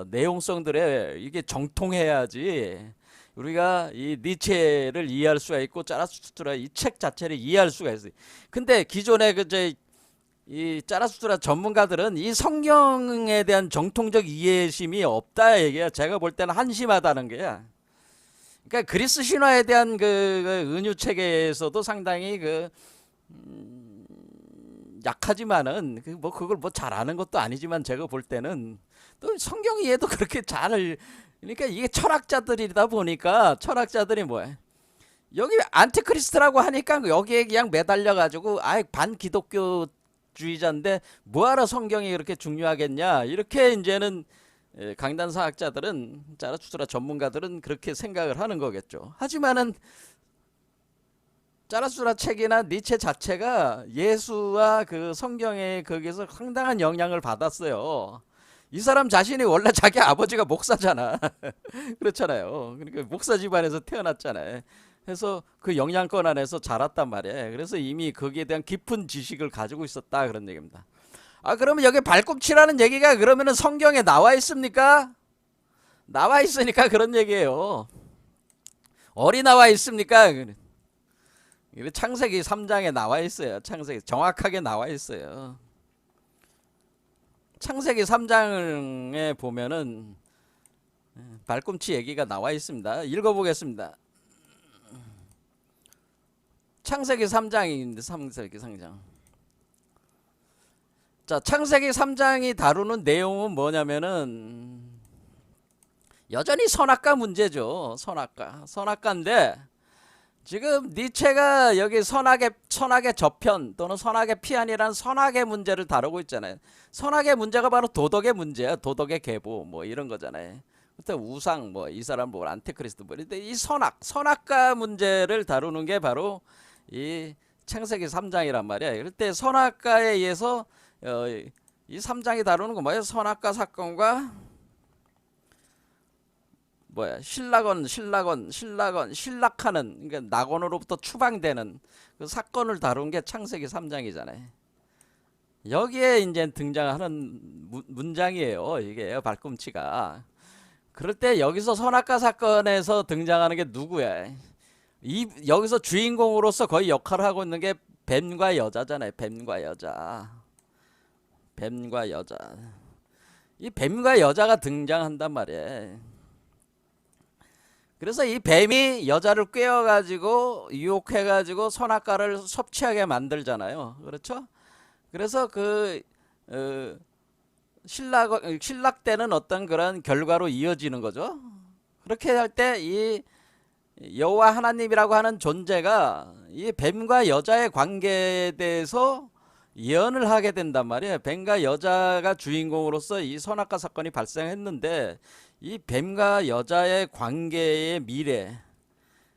내용성들에 이게 정통해야지 우리가 이 니체를 이해할 수가 있고 짜라투스트라 이 책 자체를 이해할 수가 있어요. 근데 기존의 이 짜라투스트라 전문가들은 이 성경에 대한 정통적 이해심이 없다 얘기야. 제가 볼 때는 한심하다는 거야. 그러니까 그리스 신화에 대한 그 은유 체계에서도 상당히 약하지만은 뭐 그걸 뭐 잘하는 것도 아니지만 제가 볼 때는 또 성경 이해도 그렇게 잘, 그러니까 이게 철학자들이다 보니까 철학자들이 뭐야, 여기 안티크리스트라고 하니까 여기에 그냥 매달려 가지고 아예 반기독교주의자인데 뭐하러 성경이 그렇게 중요하겠냐, 이렇게 이제는 강단사학자들은, 짜라투스트라 전문가들은 그렇게 생각을 하는 거겠죠. 하지만은 짜라투스트라 책이나 니체 자체가 예수와 그 성경에 거기서 상당한 영향을 받았어요. 이 사람 자신이 원래 자기 아버지가 목사잖아. 그렇잖아요. 그러니까 목사 집안에서 태어났잖아요. 그래서 그 영향권 안에서 자랐단 말이에요. 그래서 이미 거기에 대한 깊은 지식을 가지고 있었다, 그런 얘기입니다. 아, 그러면 여기 발꿈치라는 얘기가 그러면은 성경에 나와 있습니까? 나와 있으니까 그런 얘기예요. 어디 나와 있습니까? 창세기 3장에 나와 있어요. 창세기 정확하게 나와 있어요. 창세기 3장에 보면은 발꿈치 얘기가 나와 있습니다. 읽어보겠습니다. 창세기 3장인데, 창세기 3장. 자, 창세기 3장이 다루는 내용은 뭐냐면은 여전히 선악과 문제죠. 선악과인데 지금 니체가 여기 선악의 저편 또는 선악의 피안이라는 선악의 문제를 다루고 있잖아요. 선악의 문제가 바로 도덕의 문제야. 도덕의 계보 뭐 이런 거잖아요. 그때 우상 뭐 이 사람 뭐 안티크리스트 뭐 이런데 이 선악과 문제를 다루는 게 바로 이 창세기 3장이란 말이야. 이럴 때 선악과에 의해서 이 3장이 다루는 거 뭐예요? 선악과 사건과 뭐야, 신락하는, 그러니까 낙원으로부터 추방되는 그 사건을 다룬 게 창세기 3장이잖아요. 여기에 이제 등장하는 문장이에요. 이게 발꿈치가. 그럴 때 여기서 선악과 사건에서 등장하는 게 누구야? 여기서 주인공으로서 거의 역할을 하고 있는 게 뱀과 여자잖아요. 뱀과 여자. 이 뱀과 여자가 등장한단 말이에요. 그래서 이 뱀이 여자를 꿰어가지고 유혹해가지고 선악과를 섭취하게 만들잖아요. 그렇죠? 그래서 신락되는 어떤 그런 결과로 이어지는 거죠. 그렇게 할 때 이 여호와 하나님이라고 하는 존재가 이 뱀과 여자의 관계에 대해서 예언을 하게 된단 말이에요. 뱀과 여자가 주인공으로서 이 선악과 사건이 발생했는데 이 뱀과 여자의 관계의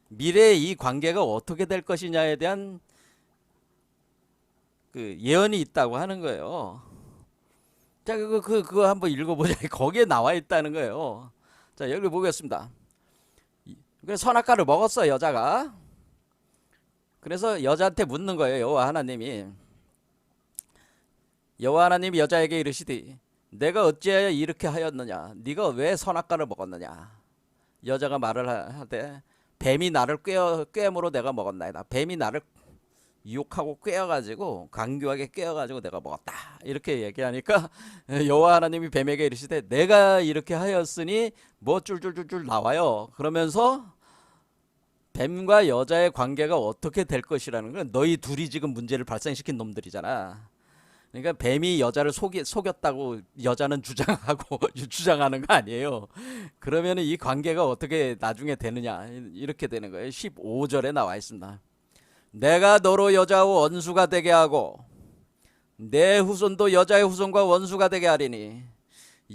미래의 이 관계가 어떻게 될 것이냐에 대한 그 예언이 있다고 하는 거예요. 자, 그거 한번 읽어보자. 거기에 나와 있다는 거예요. 자, 여기 보겠습니다. 그래서 선악과를 먹었어, 여자가. 그래서 여자한테 묻는 거예요, 여호와 하나님이 여자에게 이르시되 내가 어찌하여 이렇게 하였느냐, 네가 왜 선악과를 먹었느냐. 여자가 말을 하되 뱀이 나를 꿰므로 내가 먹었나이다. 뱀이 나를 유혹하고 꿰어가지고 강교하게 꿰어가지고 내가 먹었다, 이렇게 얘기하니까 여호와 하나님이 뱀에게 이르시되 내가 이렇게 하였으니 뭐 쫄쫄쫄쫄 나와요. 그러면서 뱀과 여자의 관계가 어떻게 될 것이라는 건 너희 둘이 지금 문제를 발생시킨 놈들이잖아. 그러니까 뱀이 여자를 속였다고 여자는 주장하고 주장하는 거 아니에요. 그러면 이 관계가 어떻게 나중에 되느냐 이렇게 되는 거예요. 15절에 나와 있습니다. 내가 너로 여자와 원수가 되게 하고 내 후손도 여자의 후손과 원수가 되게 하리니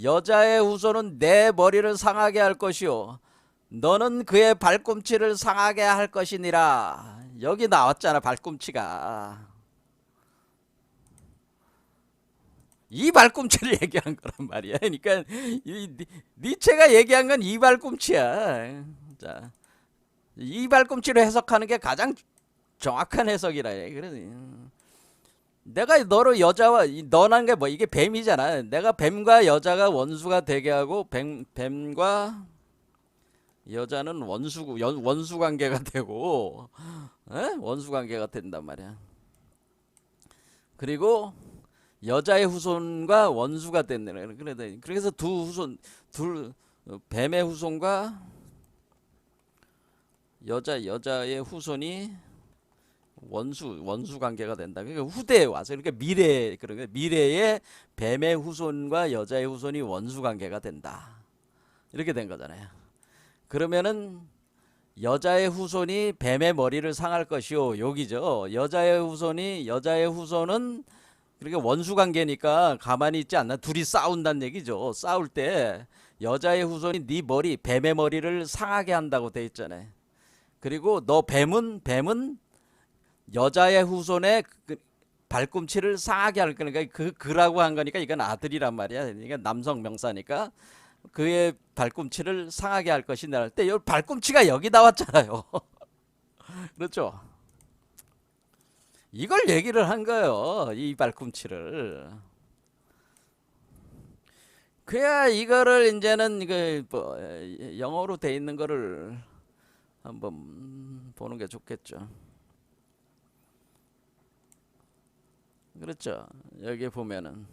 여자의 후손은 내 머리를 상하게 할 것이요 너는 그의 발꿈치를 상하게 할 것이니라. 여기 나왔잖아, 발꿈치가. 이 발꿈치를 얘기한 거란 말이야. 그러니까 니체가 얘기한 건 이 발꿈치야. 자, 이 발꿈치로 해석하는 게 가장 정확한 해석이라. 그래. 내가 너로 여자와 너란 게 뭐 이게 뱀이잖아. 내가 뱀과 여자가 원수가 되게 하고 뱀과 여자는 원수 관계가 되고, 원수 관계가 된단 말이야. 그리고 여자의 후손과 원수가 된다는 거야. 그래서 뱀의 후손과 여자의 후손이 원수 관계가 된다. 그러니까 후대에 와서 그러니까 미래에 뱀의 후손과 여자의 후손이 원수 관계가 된다. 이렇게 된 거잖아요. 그러면은 여자의 후손이 뱀의 머리를 상할 것이요. 여기죠. 여자의 후손은 그러니까 원수 관계니까 가만히 있지 않나. 둘이 싸운다는 얘기죠. 싸울 때 여자의 후손이 네 머리, 뱀의 머리를 상하게 한다고 돼 있잖아요. 그리고 너 뱀은 여자의 후손의 발꿈치를 상하게 할 거니까 그라고 한 거니까 이건 아들이란 말이야. 그러니까 남성 명사니까 그의 발꿈치를 상하게 할 것이다 할 때 이 발꿈치가 여기 나왔잖아요. 그렇죠? 이걸 얘기를 한 거예요. 이 발꿈치를. 그야 이거를 이제는 뭐 영어로 돼 있는 거를 한번 보는 게 좋겠죠. 그렇죠. 여기 보면은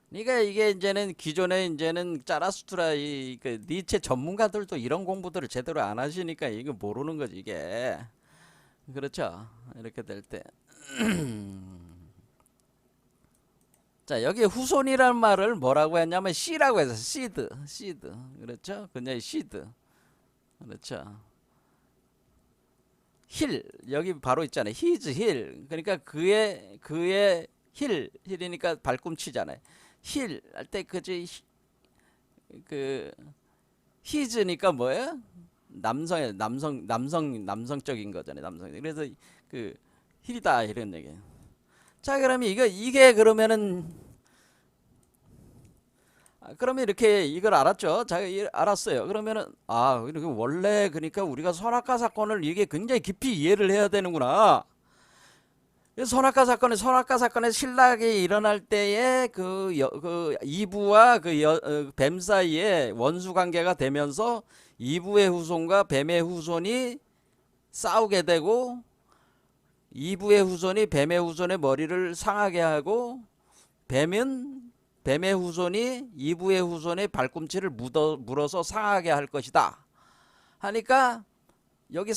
그러니까 이게 기존에 짜라수트라 니체 전문가들도 이런 공부들을 제대로 안 하시니까 이거 모르는 거지 이게. 그렇죠. 이렇게 될 때. 자, 여기 후손이란 말을 뭐라고 했냐면 씨라고 해서 시드. 그렇죠? 그녀의 시드. 그렇죠. 힐 여기 바로 있잖아요. his heel. 그러니까 그의 힐이니까 발꿈치잖아요. 힐 할 때 his니까 뭐예요? 남성적인 거잖아요. 그래서 힐이다 이런 얘기. 자, 그러면 이게 그러면 이렇게 이걸 알았죠. 자, 알았어요. 그러면은 이렇게 원래 그러니까 우리가 선악과 사건을 이게 굉장히 깊이 이해를 해야 되는구나. 선악과 사건의 신락이 일어날 때에 이브와 뱀 사이에 원수 관계가 되면서 이브의 후손과 뱀의 후손이 싸우게 되고 이브의 후손이 뱀의 후손의 머리를 상하게 하고 뱀의 후손이 이브의 후손의 발꿈치를 물어서 상하게 할 것이다 하니까 여기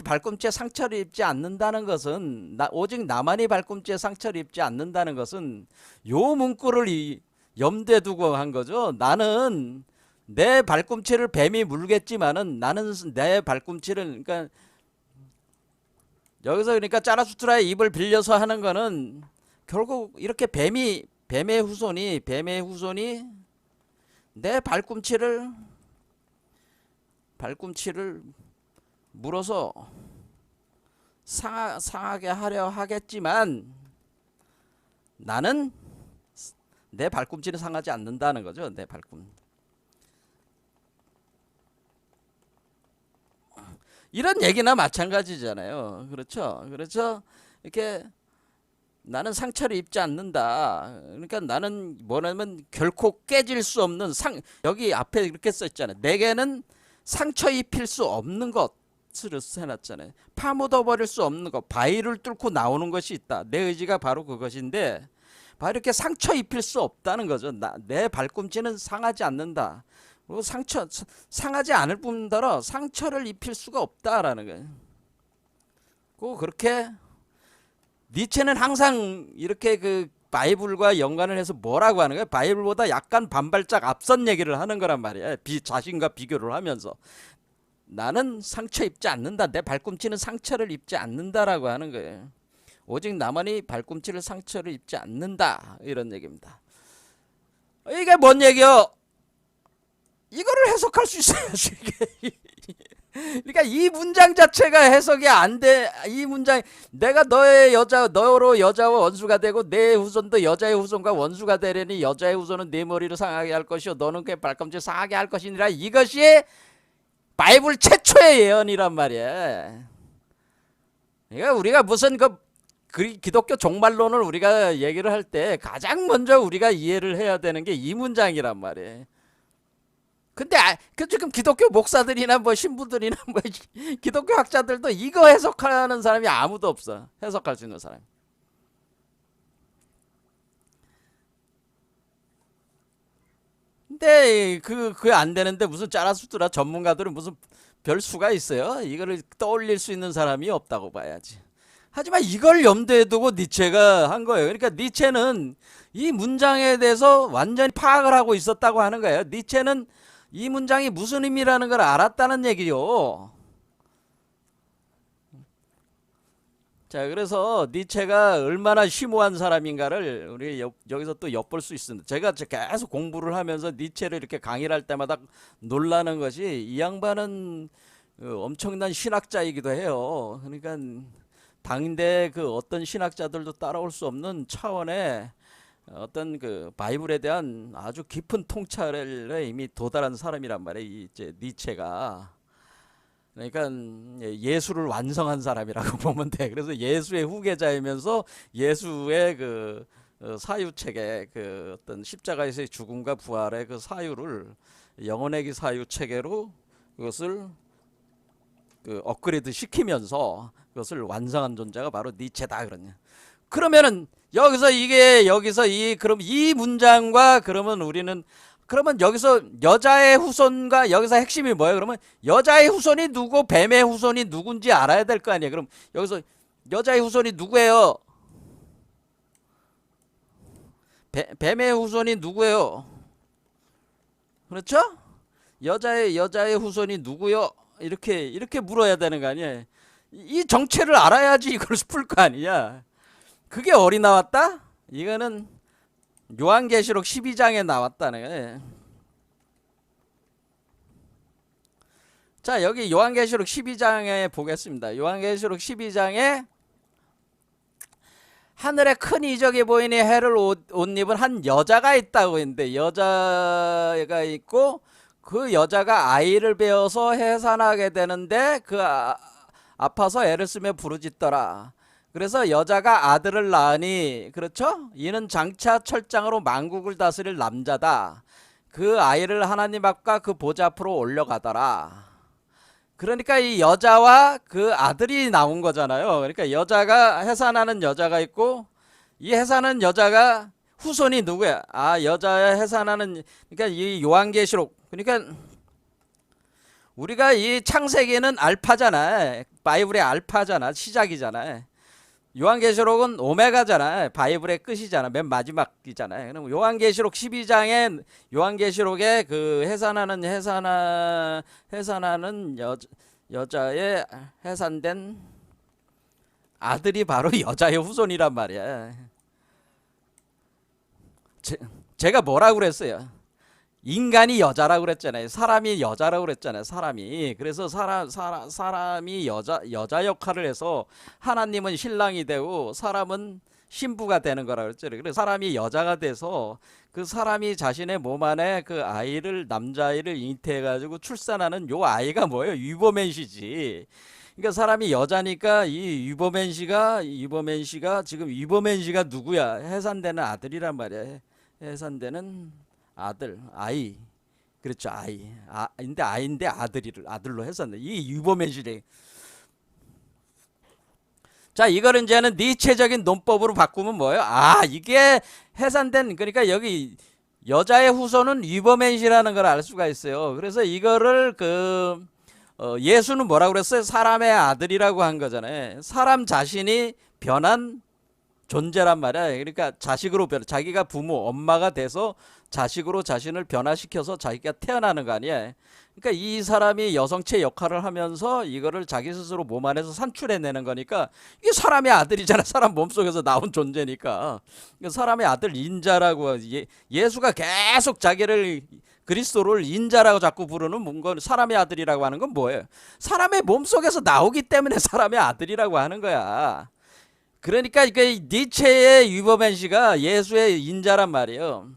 발꿈치에 상처를 입지 않는다는 것은 오직 나만이 발꿈치에 상처를 입지 않는다는 것은 요 문구를 염두에 두고 한 거죠. 나는 내 발꿈치를 뱀이 물겠지만은 나는 내 발꿈치를 그러니까 여기서 그러니까 짜라수트라의 입을 빌려서 하는 거는 결국 이렇게 뱀의 후손이 내 발꿈치를 물어서 상하게 하려 하겠지만 나는 내 발꿈치는 상하지 않는다는 거죠. 내 발꿈. 이런 얘기나 마찬가지잖아요. 그렇죠? 이렇게 나는 상처를 입지 않는다. 그러니까 나는 뭐냐면 결코 깨질 수 없는 여기 앞에 이렇게 써 있잖아요. 내게는 상처 입힐 수 없는 것을 해놨잖아요. 파묻어 버릴 수 없는 것, 바위를 뚫고 나오는 것이 있다. 내 의지가 바로 그것인데 봐, 이렇게 상처 입힐 수 없다는 거죠. 내 발꿈치는 상하지 않는다. 그리고 상하지 않을 뿐더러 상처를 입힐 수가 없다라는 거예요. 꼭 그렇게 니체는 항상 이렇게 그 바이블과 연관을 해서 뭐라고 하는 거예요? 바이블보다 약간 반발짝 앞선 얘기를 하는 거란 말이에요. 자신과 비교를 하면서 나는 상처 입지 않는다. 내 발꿈치는 상처를 입지 않는다라고 하는 거예요. 오직 나만이 발꿈치를 상처를 입지 않는다, 이런 얘기입니다. 이게 뭔 얘기요? 이거를 해석할 수 있어야지. 그러니까 이 문장 자체가 해석이 안 돼. 이 문장, 내가 너로 여자와 원수가 되고 내 후손도 여자의 후손과 원수가 되려니 여자의 후손은 네 머리를 상하게 할 것이요 너는 그의 발꿈치를 상하게 할 것이니라. 이것이 바이블 최초의 예언이란 말이야. 그러니까 우리가 무슨 기독교 종말론을 우리가 얘기를 할 때 가장 먼저 우리가 이해를 해야 되는 게 이 문장이란 말이에요. 근데 지금 기독교 목사들이나 뭐 신부들이나 뭐 기독교 학자들도 이거 해석하는 사람이 아무도 없어. 해석할 수 있는 사람. 근데 그게 안 되는데 무슨 짜라수트라 전문가들은 무슨 별 수가 있어요? 이거를 떠올릴 수 있는 사람이 없다고 봐야지. 하지만 이걸 염두에 두고 니체가 한 거예요. 그러니까 니체는 이 문장에 대해서 완전히 파악을 하고 있었다고 하는 거예요. 니체는 이 문장이 무슨 의미라는 걸 알았다는 얘기요. 자, 그래서 니체가 얼마나 심오한 사람인가를 우리 여기서 또 엿볼 수 있습니다. 제가 계속 공부를 하면서 니체를 이렇게 강의를 할 때마다 놀라는 것이 이 양반은 엄청난 신학자이기도 해요. 그러니까 당대 그 어떤 신학자들도 따라올 수 없는 차원의 어떤 그 바이블에 대한 아주 깊은 통찰에 이미 도달한 사람이란 말이에요. 이제 니체가. 그러니까 예수를 완성한 사람이라고 보면 돼. 그래서 예수의 후계자이면서 예수의 그 사유체계, 그 어떤 십자가에서의 죽음과 부활의 그 사유를 영혼의 기 사유 체계로 그것을 그 업그레이드 시키면서 그것을 완성한 존재가 바로 니체다 그러냐. 그러면은 여기서 그럼 이 문장과 그러면 우리는 그러면 여기서 여자의 후손과 여기서 핵심이 뭐예요? 그러면 여자의 후손이 누구, 뱀의 후손이 누군지 알아야 될 거 아니에요. 그럼 여기서 여자의 후손이 누구예요? 뱀의 후손이 누구예요? 그렇죠? 여자의 후손이 누구요? 이렇게 물어야 되는 거 아니에요? 이 정체를 알아야지 이걸 풀 거 아니야. 그게 어디 나왔다? 이거는 요한계시록 12장에 나왔다는 거예요. 자, 여기 요한계시록 12장에 보겠습니다. 요한계시록 12장에 하늘에 큰 이적이 보이니 해를 옷 입은 한 여자가 있다고 했는데, 여자가 있고 그 여자가 아이를 베어서 해산하게 되는데 아파서 애를 쓰며 부르짖더라. 그래서 여자가 아들을 낳으니, 그렇죠? 이는 장차 철장으로 만국을 다스릴 남자다. 그 아이를 하나님 앞과 그 보좌 앞으로 올려가더라. 그러니까 이 여자와 그 아들이 나온 거잖아요. 그러니까 여자가 해산하는 여자가 있고, 이 해산하는 여자가 후손이 누구야? 여자의 해산하는, 그러니까 이 요한계시록, 그러니까 우리가 이 창세기는 알파잖아. 바이블의 알파잖아. 시작이잖아. 요한계시록은 오메가잖아. 바이블의 끝이잖아. 맨 마지막이잖아. 그럼 요한계시록 12장에 요한계시록에 그 해산하는 여자의 해산된 아들이 바로 여자의 후손이란 말이야. 제가 뭐라고 그랬어요? 인간이 여자라고 그랬잖아요. 사람이 여자라고 그랬잖아요. 사람이. 그래서 사람이 여자 역할을 해서 하나님은 신랑이 되고 사람은 신부가 되는 거라고 그랬잖아요. 그래서 사람이 여자가 돼서 그 사람이 자신의 몸 안에 그 남자아이를 잉태해 가지고 출산하는 요 아이가 뭐예요? 유보맨시지. 그러니까 사람이 여자니까 이 유보맨 씨가 지금 유보맨 씨가 누구야? 해산되는 아들이란 말이야. 해산되는 아이. 그렇죠, 아이. 아인데 아들로 해서 이 유보맨실에 자, 이거를 이제는 니체적인 논법으로 바꾸면 뭐예요? 아, 이게 해산된, 그러니까 여기 여자의 후손은 위버맨시라는 걸 알 수가 있어요. 그래서 이거를 예수는 뭐라고 그랬어요? 사람의 아들이라고 한 거잖아요. 사람 자신이 변한 존재란 말이야. 그러니까 자식으로 자기가 부모, 엄마가 돼서 자식으로 자신을 변화시켜서 자기가 태어나는 거 아니야. 그러니까 이 사람이 여성체 역할을 하면서 이거를 자기 스스로 몸 안에서 산출해내는 거니까 이게 사람의 아들이잖아. 사람 몸속에서 나온 존재니까. 사람의 아들 인자라고 예수가 계속 자기를 그리스도를 인자라고 자꾸 부르는 뭔가 사람의 아들이라고 하는 건 뭐예요? 사람의 몸속에서 나오기 때문에 사람의 아들이라고 하는 거야. 그러니까 이게 니체의 위버맨시가 예수의 인자란 말이에요.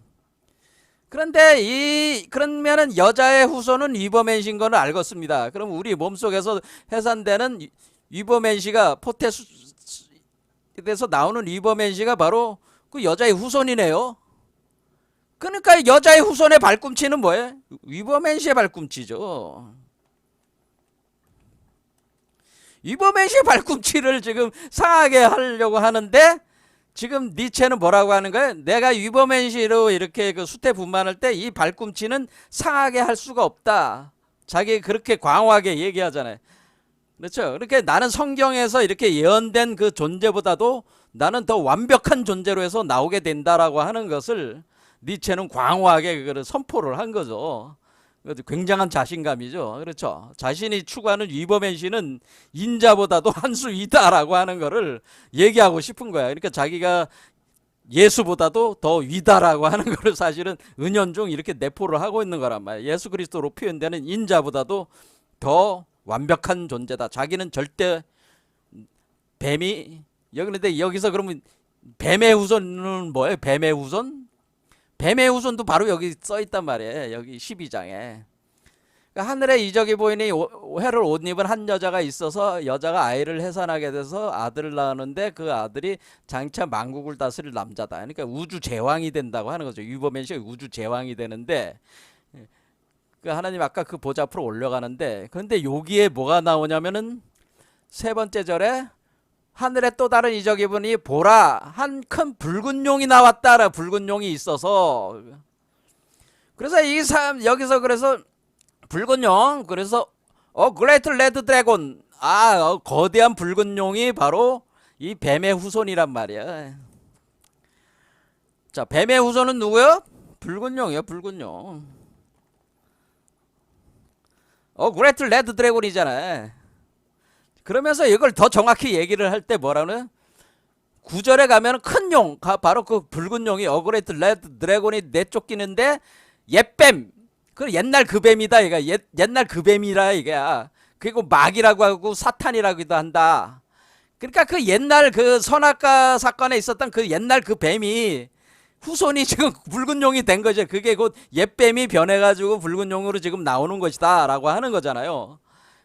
그런데 그러면은 여자의 후손은 위버맨시인 거는 알겠습니다. 그럼 우리 몸속에서 해산되는 위버맨시가 포테스에서 나오는 위버맨시가 바로 그 여자의 후손이네요. 그러니까 여자의 후손의 발꿈치는 뭐예요? 위버맨시의 발꿈치죠. 위버맨시의 발꿈치를 지금 상하게 하려고 하는데 지금 니체는 뭐라고 하는 거예요? 내가 위버맨시로 이렇게 수태분만할 때 이 발꿈치는 상하게 할 수가 없다. 자기 그렇게 광화하게 얘기하잖아요. 그렇죠? 그렇게 나는 성경에서 이렇게 예언된 그 존재보다도 나는 더 완벽한 존재로 해서 나오게 된다라고 하는 것을 니체는 광화하게 그걸 선포를 한 거죠. 굉장한 자신감이죠. 그렇죠. 자신이 추구하는 위버맨시는 인자보다도 한 수 위다라고 하는 거를 얘기하고 싶은 거야. 그러니까 자기가 예수보다도 더 위다라고 하는 거를 사실은 은연중 이렇게 내포를 하고 있는 거란 말이야. 예수 그리스도로 표현되는 인자보다도 더 완벽한 존재다. 자기는 절대 뱀이 그런데 여기서 그러면 뱀의 후손은 뭐예요? 뱀의 후손? 뱀의 후손도 바로 여기 써 있단 말이에요. 여기 12장에. 그러니까 하늘에 이적이 보이니 회를 옷 입은 한 여자가 있어서 여자가 아이를 해산하게 돼서 아들을 낳았는데 그 아들이 장차 만국을 다스릴 남자다. 그러니까 우주 제왕이 된다고 하는 거죠. 위버맨시가 우주 제왕이 되는데 그 하나님 아까 그 보좌 앞으로 올려가는데 그런데 여기에 뭐가 나오냐면은 세 번째 절에 하늘에 또 다른 이적이 보니 보라 한 큰 붉은 용이 나왔다라. 붉은 용이 있어서 그래서 이 사람 여기서 그래서 붉은 용 그래서 그레이트 레드 드래곤 거대한 붉은 용이 바로 이 뱀의 후손이란 말이야. 자, 뱀의 후손은 누구요? 붉은 용이요. 붉은 용. 그레이트 레드 드래곤이잖아. 그러면서 이걸 더 정확히 얘기를 할 때 뭐라는 9절에 가면 큰 용, 바로 그 붉은 용이 어그레이트 레드 드래곤이 내쫓기는데 옛뱀, 그 옛날 그 뱀이다 이거 옛날 그 뱀이라 이게 그리고 마귀라고 하고 사탄이라고도 한다. 그러니까 그 옛날 그 선악과 사건에 있었던 그 옛날 그 뱀이 후손이 지금 붉은 용이 된 거죠. 그게 곧 옛뱀이 변해가지고 붉은 용으로 지금 나오는 것이다라고 하는 거잖아요.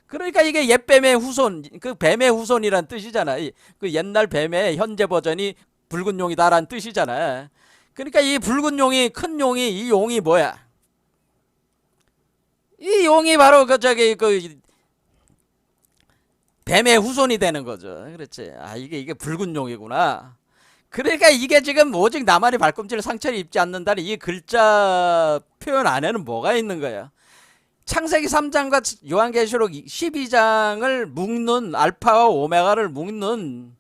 그러니까 이게 옛뱀의 후손, 그 뱀의 후손이란 뜻이잖아. 그 옛날 뱀의 현재 버전이 붉은 용이다라는 뜻이잖아. 그러니까 이 붉은 용이 큰 용이 이 용이 뭐야? 이 용이 바로 그 뱀의 후손이 되는 거죠. 그렇지. 이게 붉은 용이구나. 그러니까 이게 지금 오직 나만의 발꿈치를 상처를 입지 않는다는 이 글자 표현 안에는 뭐가 있는 거야? 창세기 3장과 요한계시록 12장을 묶는 알파와 오메가를 묶는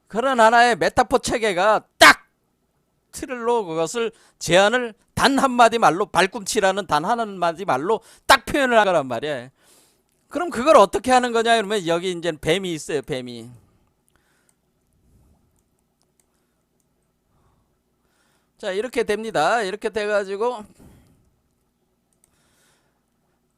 그런 하나의 메타포 체계가 딱 틀로 그것을 제안을 단 한마디 말로 발꿈치라는 단 한마디 말로 딱 표현을 하란 말이에요. 그럼 그걸 어떻게 하는 거냐 그러면 여기 이제 뱀이 있어요. 뱀이. 자, 이렇게 됩니다. 이렇게 돼가지고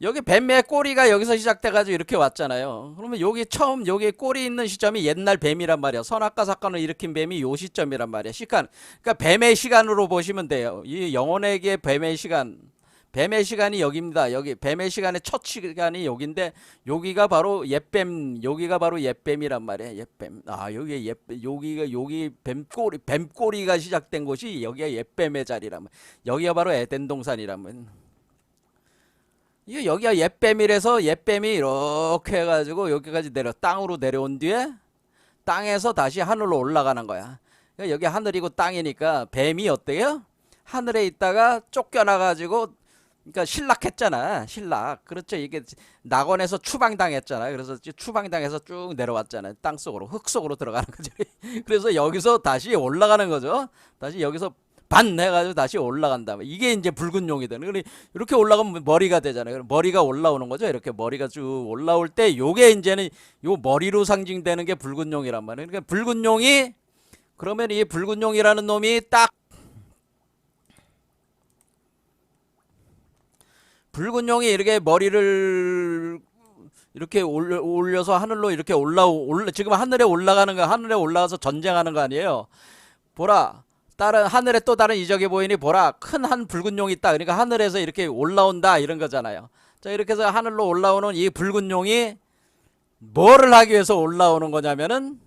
여기 뱀의 꼬리가 여기서 시작돼가지고 이렇게 왔잖아요. 그러면 여기 처음 여기 꼬리 있는 시점이 옛날 뱀이란 말이야. 선악과 사건을 일으킨 뱀이 요 시점이란 말이야. 시간. 그러니까 뱀의 시간으로 보시면 돼요. 이 영혼에게 뱀의 시간. 뱀의 시간이 여기입니다. 여기 뱀의 시간의 첫 시간이 여기인데 여기가 바로 옛뱀. 여기가 바로 옛뱀이란 말이야. 옛뱀. 여기 뱀꼬리가 시작된 곳이 여기가 옛뱀의 자리란 말이야. 여기가 바로 에덴 동산이란 말이야. 이게 여기가 옛뱀이라서 옛뱀이 이렇게 해가지고 여기까지 땅으로 내려온 뒤에 땅에서 다시 하늘로 올라가는 거야. 그러니까 여기 하늘이고 땅이니까 뱀이 어때요? 하늘에 있다가 쫓겨나가지고 그러니까 신락했잖아. 신락. 그렇죠. 이게 낙원에서 추방당했잖아. 그래서 추방당해서 쭉 내려왔잖아요. 땅 속으로, 흙 속으로 들어가는 거죠. 그래서 여기서 다시 올라가는 거죠. 다시 여기서 반 해가지고 다시 올라간다. 이게 이제 붉은 용이 되는. 그러니 이렇게 올라가면 머리가 되잖아요. 그럼 머리가 올라오는 거죠. 이렇게 머리가 쭉 올라올 때 요게 이제는 요 머리로 상징되는 게 붉은 용이란 말이에요. 그러니까 붉은 용이 그러면 이 붉은 용이라는 놈이 딱 붉은 용이 이렇게 머리를 이렇게 올려서 하늘로 이렇게 지금 하늘에 올라가는 거, 하늘에 올라가서 전쟁하는 거 아니에요. 보라, 다른 하늘에 또 다른 이적이 보이니 보라, 큰 한 붉은 용이 있다. 그러니까 하늘에서 이렇게 올라온다 이런 거잖아요. 자, 이렇게 해서 하늘로 올라오는 이 붉은 용이 뭐를 하기 위해서 올라오는 거냐면은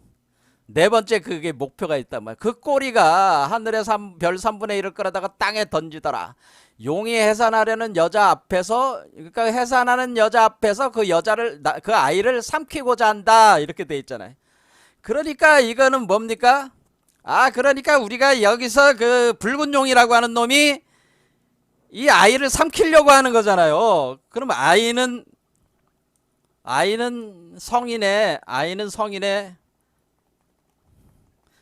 네 번째 그게 목표가 있단 말이야. 그 꼬리가 하늘의 별 3분의 1을 끌어다가 땅에 던지더라. 용이 해산하려는 여자 앞에서, 그러니까 해산하는 여자 앞에서 그 아이를 삼키고자 한다. 이렇게 돼 있잖아요. 그러니까 이거는 뭡니까? 그러니까 우리가 여기서 그 붉은 용이라고 하는 놈이 이 아이를 삼키려고 하는 거잖아요. 그럼 아이는 성인의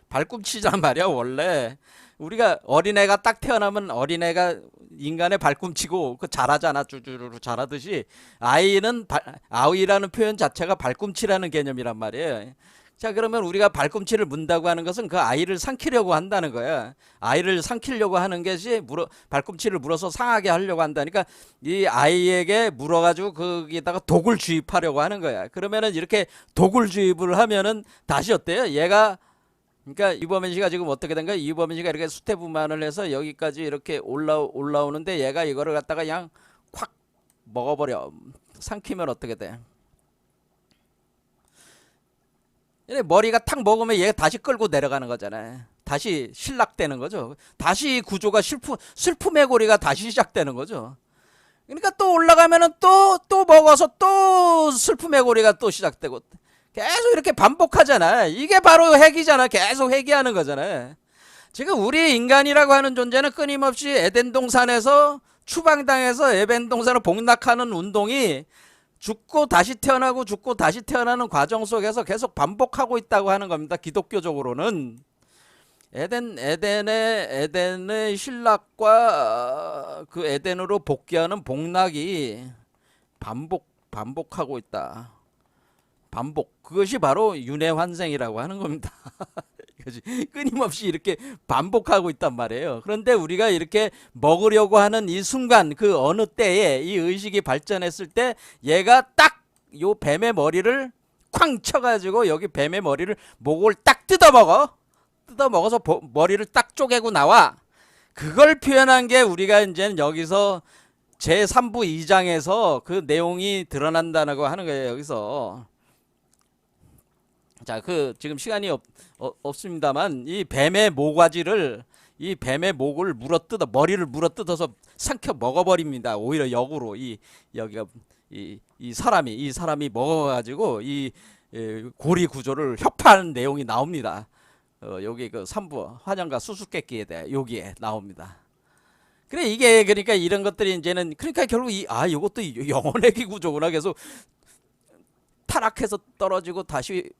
발꿈치란 말이야. 원래 우리가 어린애가 딱 태어나면 어린애가 인간의 발꿈치고 그 자라잖아. 쭈쭈르르 자라듯이 아이라는 표현 자체가 발꿈치라는 개념이란 말이에요. 자, 그러면 우리가 발꿈치를 문다고 하는 것은 그 아이를 삼키려고 한다는 거야. 아이를 삼키려고 하는 것이 발꿈치를 물어서 상하게 하려고 한다니까 이 아이에게 물어가지고 거기다가 독을 주입하려고 하는 거야. 그러면은 이렇게 독을 주입을 하면은 다시 어때요? 얘가 그러니까 이범현 씨가 지금 어떻게 된 거야? 이범현 씨가 이렇게 수태부만을 해서 여기까지 이렇게 올라오는데 얘가 이거를 갖다가 그냥 콱 먹어버려. 삼키면 어떻게 돼? 머리가 탁 먹으면 얘가 다시 끌고 내려가는 거잖아요. 다시 신락되는 거죠. 다시 구조가 슬픔의 고리가 다시 시작되는 거죠. 그러니까 또 올라가면은 또 먹어서 또 슬픔의 고리가 또 시작되고 계속 이렇게 반복하잖아. 이게 바로 핵이잖아. 계속 회귀하는 거잖아. 지금 우리 인간이라고 하는 존재는 끊임없이 에덴 동산에서 추방당해서 에덴 동산을 복락하는 운동이 죽고 다시 태어나고 죽고 다시 태어나는 과정 속에서 계속 반복하고 있다고 하는 겁니다. 기독교적으로는 에덴의 신락과 그 에덴으로 복귀하는 복락이 반복하고 있다. 그것이 바로 윤회환생이라고 하는 겁니다. 끊임없이 이렇게 반복하고 있단 말이에요. 그런데 우리가 이렇게 먹으려고 하는 이 순간 그 어느 때에 이 의식이 발전했을 때 얘가 딱 요 뱀의 머리를 쾅 쳐가지고 여기 뱀의 머리를 목을 딱 뜯어먹어서 머리를 딱 쪼개고 나와. 그걸 표현한 게 우리가 이제 여기서 제3부 2장에서 그 내용이 드러난다고 하는 거예요. 여기서 자, 지금 시간이 없습니다만 이 뱀의 모가지를 이 뱀의 목을 머리를 물어뜯어서 삼켜 먹어버립니다. 오히려 역으로 여기가 이 사람이 먹어가지고 이 고리 구조를 협파하는 내용이 나옵니다. 여기 그 3부 화장과 수수께끼에 대해 여기에 나옵니다. 그래 이게 그러니까 이런 것들이 이제는 그러니까 결국 이것도 영혼의 구조구나. 계속 타락해서 떨어지고 다시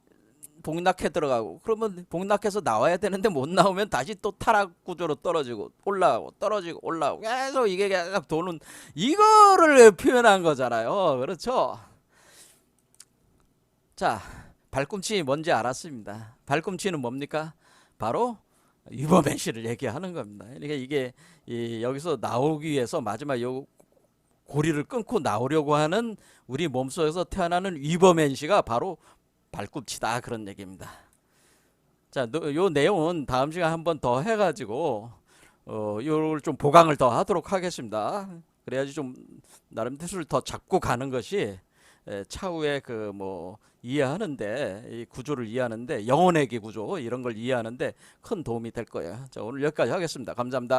복락해 들어가고 그러면 복락해서 나와야 되는데 못 나오면 다시 또 타락 구조로 떨어지고 올라가고 떨어지고 올라가고 계속 이게 계속 도는 이거를 표현한 거잖아요. 그렇죠? 자, 발꿈치 뭔지 알았습니다. 발꿈치는 뭡니까? 바로 유범현 씨를 얘기하는 겁니다. 그러니까 이게 여기서 나오기 위해서 마지막 요 고리를 끊고 나오려고 하는 우리 몸속에서 태어나는 위범현 씨가 바로 발꿈치다 그런 얘기입니다. 자, 요 내용은 다음 시간에 한 번 더 해가지고 요를 좀 보강을 더 하도록 하겠습니다. 그래야지 좀 나름 뜻을 더 잡고 가는 것이 차후에 이해하는데 이 구조를 이해하는데 영혼의 구조 이런 걸 이해하는데 큰 도움이 될 거예요. 자, 오늘 여기까지 하겠습니다. 감사합니다.